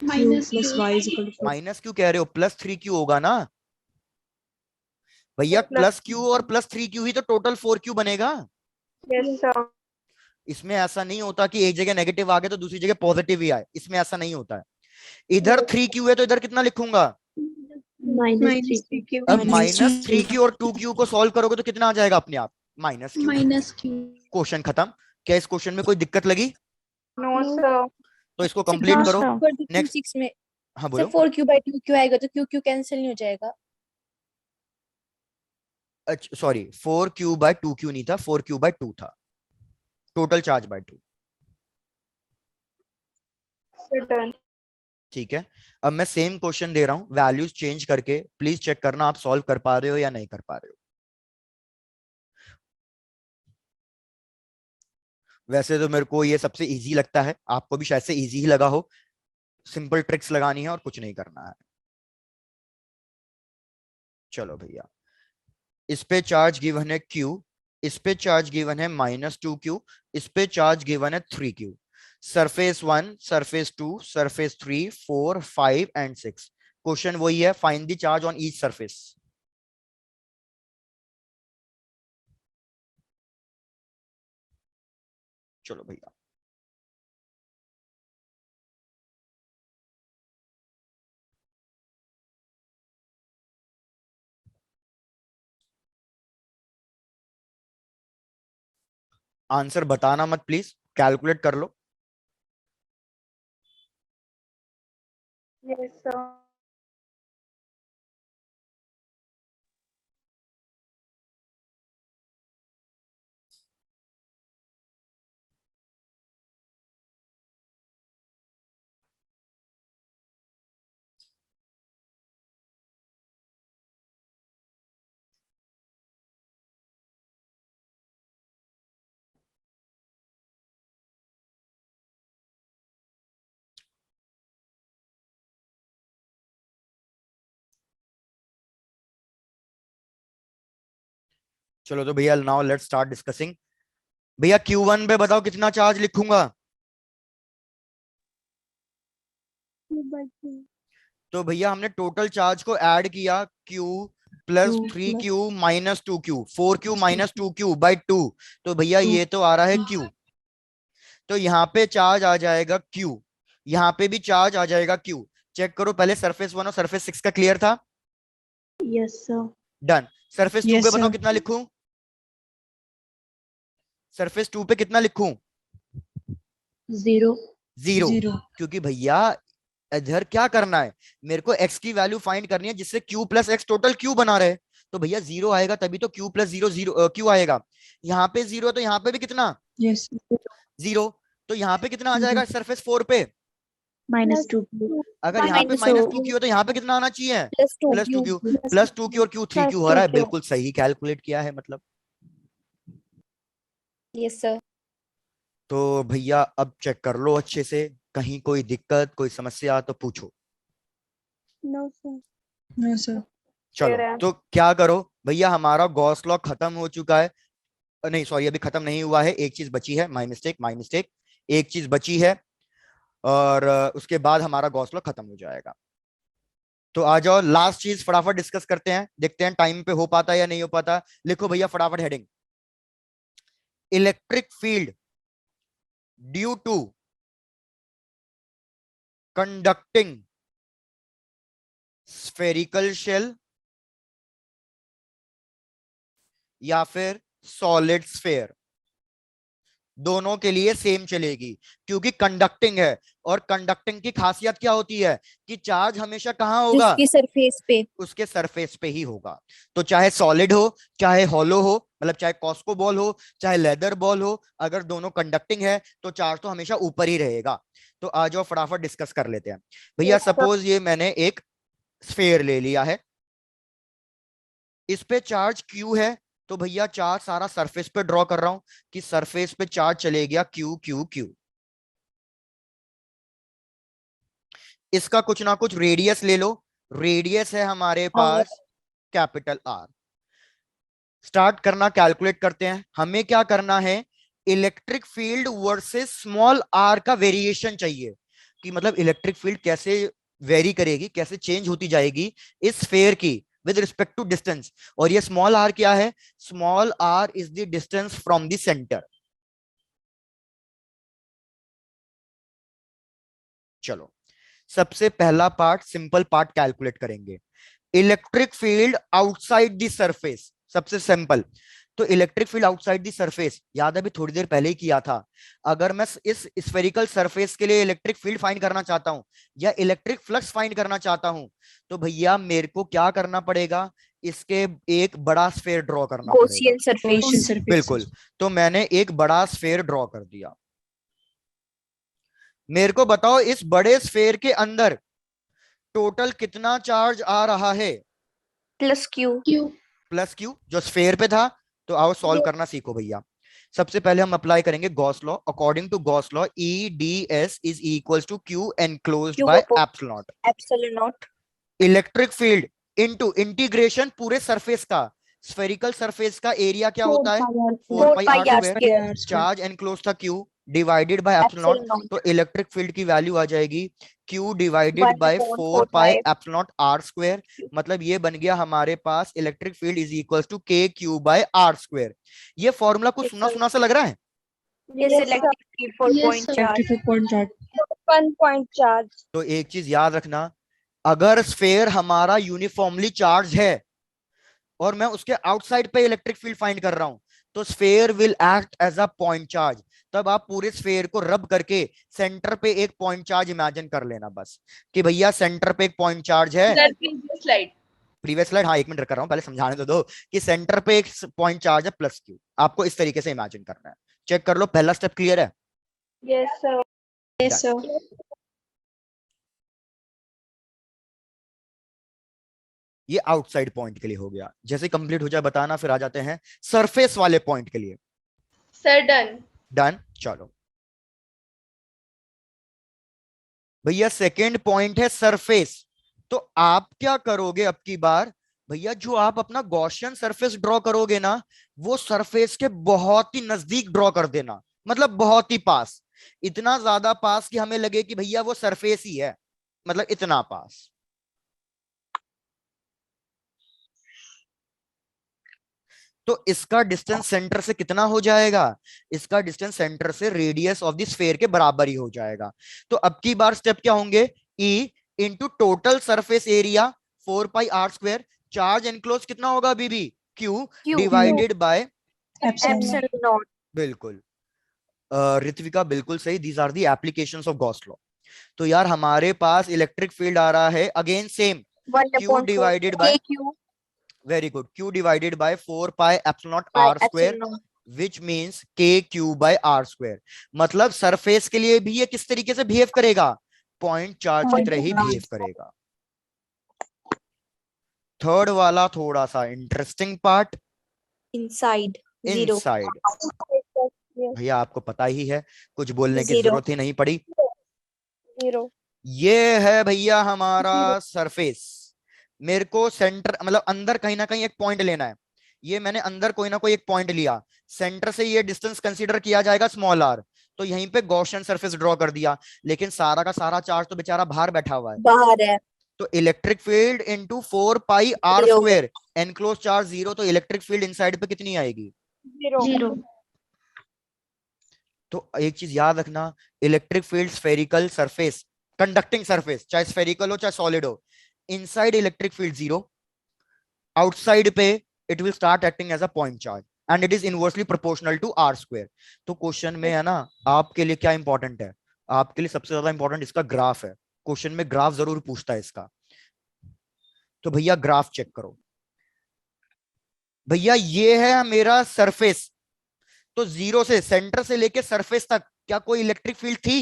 Minus Y is equal to minus Q कह रहे हो, प्लस 3Q होगा ना भैया, Plus प्लस Q और प्लस 3Q ही तो टोटल 4Q बनेगा। Yes, sir. इसमें ऐसा नहीं होता कि एक जगह नेगेटिव आ गया तो दूसरी जगह पॉजिटिव ही आए, इसमें ऐसा नहीं होता है। इधर 3Q है तो इधर कितना लिखूंगा, minus 3Q. अब माइनस 3Q और 2Q को सॉल्व करोगे तो कितना आ जाएगा अपने आप, minus Q। Minus Q. Question खत्म। क्या इस क्वेश्चन में कोई दिक्कत लगी, No, sir. तो इसको कंप्लीट करो। नेक्स्ट, Q6 में हाँ सर बोलो। 4Q by 2Q आएगा तो QQ कैंसिल नहीं हो जाएगा। अच्छा सॉरी, 4Q बाय 2Q नहीं था, 4Q बाय 2 था, टोटल चार्ज बाय 2। Done. ठीक है, अब मैं सेम क्वेश्चन दे रहा हूं वैल्यूज चेंज करके, प्लीज चेक करना आप सॉल्व कर पा रहे हो या नहीं कर पा रहे हो। वैसे तो मेरे को ये सबसे इजी लगता है, आपको भी शायद से इजी ही लगा हो। सिंपल ट्रिक्स लगानी है और कुछ नहीं करना है। चलो भैया, इस पे चार्ज गिवन है Q, इस पे चार्ज गिवन है माइनस 2Q, इस पे चार्ज गिवन है 3Q। Surface 1, surface 2, surface 3, 4, 5 and 6। Question वही है, find the charge on each surface. चलो भैया, आंसर बताना मत प्लीज, कैलकुलेट कर लो। Yes, sir. चलो तो भैया नाउ लेट्स स्टार्ट डिस्कसिंग। भैया Q1 पे बताओ कितना चार्ज लिखूंगा, Q by Q. तो भैया हमने टोटल चार्ज को ऐड किया, Q plus 2 3Q minus 2Q, 4Q minus 2Q by 2। तो भैया ये तो आ रहा है Q, तो यहाँ पे चार्ज आ जाएगा Q, यहाँ पे भी चार्ज आ जाएगा Q। चेक करो पहले, सरफेस 1 और सरफेस 6 का क्लियर था, Yes, sir. Done. Surface 2 Yes, पे बताओ sir. कितना लिखूं, सरफेस 2 पे कितना लिखूं, 0. 0। क्योंकि भैया इधर क्या करना है, मेरे को x की वैल्यू फाइंड करनी है जिससे q plus x total q बना रहे। तो भैया 0 आएगा तभी तो q प्लस 0 q आएगा। यहाँ पे 0 तो यहाँ पे भी कितना Yes. 0, तो यहाँ पे कितना आ जाएगा सरफेस 4 पे -2Q. अगर यहाँ पे -2Q है तो यहाँ पे कितना आना चाहिए? +2Q। +2Q और Q 3Q हो रहा है, बिल्कुल सही कैलकुलेट किया है मतलब। Yes sir. तो भैया अब चेक कर लो अच्छे से, कहीं कोई दिक्कत कोई समस्या तो पूछो। No sir. No sir. चलो है। तो क्या करो भैया, हमारा गॉस लॉ खत्म हो चुका है, नहीं सॉरी अभी खत्म नहीं हुआ है, एक चीज बची है, माय मिस्टेक माय मिस्टेक, एक चीज बची है और उसके बाद हमारा गॉस लॉ खत्म हो जाएगा। तो आ जाओ लास्ट चीज फटाफट डिस्कस करते हैं, देखते हैं टाइम पे हो पाता है या नहीं हो पाता। लिखो भैया फटाफट heading, electric field due to conducting spherical shell या फिर सॉलिड स्फेयर, दोनों के लिए सेम चलेगी क्योंकि कंडक्टिंग है, और कंडक्टिंग की खासियत क्या होती है कि चार्ज हमेशा कहां होगा? उसकी सरफेस पे। उसके सरफेस पे ही होगा। तो चाहे सॉलिड हो चाहे हॉलो हो, मतलब चाहे कॉस्को बॉल हो चाहे लेदर बॉल हो, अगर दोनों कंडक्टिंग है तो चार्ज तो हमेशा ऊपर ही रहेगा। तो आ जाओ फटाफट डिस्कस कर लेते हैं भैया। Yes, sir. सपोज ये मैंने एक स्फेयर ले लिया है, इस पे चार्ज Q है, तो भैया चार्ज सारा सरफेस पे ड्रॉ कर रहा हूं कि सरफेस पे चार्ज चले गया Q Q Q। इसका कुछ ना कुछ रेडियस ले लो, रेडियस है हमारे पास कैपिटल R। स्टार्ट करना, कैलकुलेट करते हैं। हमें क्या करना है, electric field versus small r का वेरिएशन चाहिए, कि मतलब इलेक्ट्रिक फील्ड कैसे वेरी करेगी, कैसे चेंज होती जाएगी इस स्फेयर की विद रिस्पेक्ट टू डिस्टेंस। और ये स्मॉल r क्या है? Small r is the distance from the centre. चलो सबसे पहला पार्ट, सिंपल पार्ट कैलकुलेट करेंगे, electric field outside the surface, सबसे सिंपल। तो electric field outside the surface, याद है अभी थोड़ी देर पहले ही किया था। अगर मैं इस स्फेरिकल सरफेस के लिए इलेक्ट्रिक फील्ड फाइंड करना चाहता हूं या इलेक्ट्रिक फ्लक्स फाइंड करना चाहता हूं, तो भैया मेरे को क्या करना पड़ेगा, इसके एक बड़ा स्फेयर ड्रॉ करना पड़ेगा। Gaussian surface. बिल्कुल, तो मैंने एक बड़ा स्फेयर ड्रॉ कर दिया। मेरे को बताओ इस बड़े स्फेयर के अंदर टोटल कितना चार्ज आ रहा है? +Q। +Q जो स्फेयर पे था। तो आओ सॉल्व करना सीखो भैया। सबसे पहले हम अप्लाई करेंगे Gauss law. According to Gauss law E D S is equals to Q enclosed by epsilon naught. Epsilon naught. Electric field into integration पूरे सरफेस का, स्फेरिकल सरफेस का एरिया क्या होता है? 4 pi R square. Charge enclose था Q divided by epsilon naught, तो electric field की value आ जाएगी Q divided by 4 pi epsilon naught R square. मतलब ये बन गया हमारे पास electric field is equals to KQ by R square. ये फॉर्मूला कुछ सुना सुना सा लग रहा है? Yes, electric field for Yes, point sir. charge. 1 point charge. तो एक चीज याद रखना, अगर स्फेयर हमारा यूनिफॉर्मली चार्ज है और मैं उसके आउटसाइड पे इलेक्ट्रिक फील्ड फाइंड कर रहा हूं, तो sphere will act as a point charge. तब आप पूरे स्फेयर को रब करके सेंटर पे एक पॉइंट चार्ज इमेजिन कर लेना बस, कि भैया सेंटर पे एक पॉइंट चार्ज है। स्लाइड प्रीवियस स्लाइड, हाँ एक मिनट कर रहा हूं, पहले समझाने तो दो कि सेंटर पे एक पॉइंट चार्ज है +Q। आपको इस तरीके से इमेजिन करना है। चेक कर लो, पहला स्टेप क्लियर है? Yes, sir. Yes, sir. ये आउटसाइड पॉइंट के लिए हो गया। जैसे कंप्लीट हो जाए बताना, फिर आ जाते हैं सरफेस वाले पॉइंट के लिए। Sir done. डन। चलो भैया सेकेंड पॉइंट है सरफेस। तो आप क्या करोगे अब की बार, भैया जो आप अपना गॉसियन सरफेस ड्रॉ करोगे ना, वो सरफेस के बहुत ही नजदीक ड्रॉ कर देना, मतलब बहुत ही पास, इतना ज्यादा पास कि हमें लगे कि भैया वो सरफेस ही है, मतलब इतना पास। तो इसका डिस्टेंस सेंटर से कितना हो जाएगा? इसका डिस्टेंस सेंटर से रेडियस ऑफ द स्फेयर के बराबर ही हो जाएगा। तो अब की बार स्टेप क्या होंगे, E into total surface area 4 pi R square. Charge enclose कितना होगा बीबी? Q divided by Epsilon naught. बिल्कुल ऋत्विका बिल्कुल सही, these are the applications of Gauss law. तो यार हमारे पास इलेक्ट्रिक फील्ड आ रहा है again same, 1 Q upon 4 divided by, KQ very good, Q divided by 4 pi epsilon naught by R square, epsilon naught. Which means KQ by R square. मतलब surface के लिए भी ये किस तरीके से बिहेव करेगा, पॉइंट चार्ज की तरह ही बिहेव करेगा। थर्ड वाला थोड़ा सा interesting part, inside zero inside. Yes. भैया आपको पता ही है, कुछ बोलने की Zero. जरूरत ही नहीं पड़ी। 0. ये है भैया हमारा सरफेस। मेरे को सेंटर मतलब अंदर कहीं ना कहीं एक पॉइंट लेना है। ये मैंने अंदर कोई ना कोई एक पॉइंट लिया, सेंटर से ये डिस्टेंस कंसीडर किया जाएगा स्मॉल आर, तो यहीं पे गॉसियन सरफेस ड्रॉ कर दिया। लेकिन सारा का सारा चार्ज तो बेचारा बाहर बैठा हुआ है, बाहर है तो electric field into 4 pi R Zero. Square, enclose charge 0, तो इलेक्ट्रिक फील्ड इनसाइड पे कितनी आएगी? 0. 0. तो एक चीज याद रखना, electric field spherical surface, conducting surface, चाहे स्फेरिकल हो चाहे सॉलिड हो, इनसाइड इलेक्ट्रिक फील्ड 0, आउटसाइड पे it will start acting as a point charge and it is inversely proportional to R square. तो क्वेश्चन में है ना, आपके लिए क्या इंपॉर्टेंट है? आपके लिए सबसे ज्यादा इंपॉर्टेंट इसका ग्राफ है। क्वेश्चन में ग्राफ जरूर पूछता है इसका। तो भैया ग्राफ चेक करो। भैया ये है मेरा सरफेस, तो 0 से सेंटर से लेके सरफेस तक क्या कोई इलेक्ट्रिक फील्ड थी?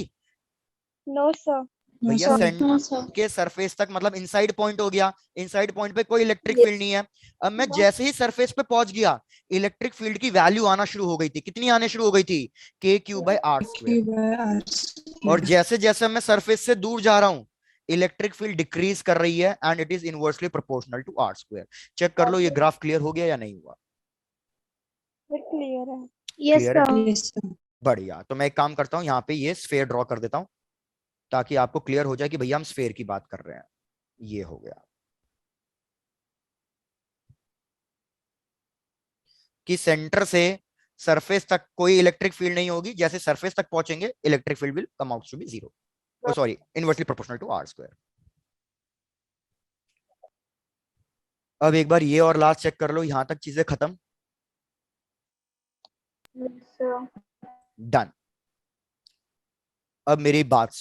No, sir. भैया sir. सेंटर के सरफेस तक मतलब इनसाइड पॉइंट हो गया, इनसाइड पॉइंट पे कोई इलेक्ट्रिक Yes. फील्ड नहीं है। अब मैं जैसे ही सरफेस पे पहुंच गया, इलेक्ट्रिक फील्ड की वैल्यू आना शुरू हो गई थी। कितनी आने शुरू हो गई थी? k³/r square. Q by R और square. जैसे जैसे मैं सरफेस से दूर जा रहा हूं, इलेक्ट्रिक फील्ड डिक्रीज कर रही है and it is inversely proportional to R square. Check कर लो ये ग्राफ क्लियर हो गया या नहीं हुआ? ये clear है. Yes, Clear है? sir. Yes, sir. बढ़िया। तो मैं एक काम करता हूं, यहाँ पे ये स्फेयर ड्रॉ कर देता हूं ताकि आपको क्लियर हो जाए कि भैया हम स्फेयर की बात कर रहे हैं। ये हो गया कि सेंटर से सरफेस तक कोई इलेक्ट्रिक फील्ड नहीं होगी, जैसे सरफेस तक पहुंचेंगे electric field will come out to be 0, sorry inversely proportional to R square. अब एक बार ये और लास्ट चेक कर लो, यहां तक चीजें खत्म। Yes, sir. डन। अब मेरी बात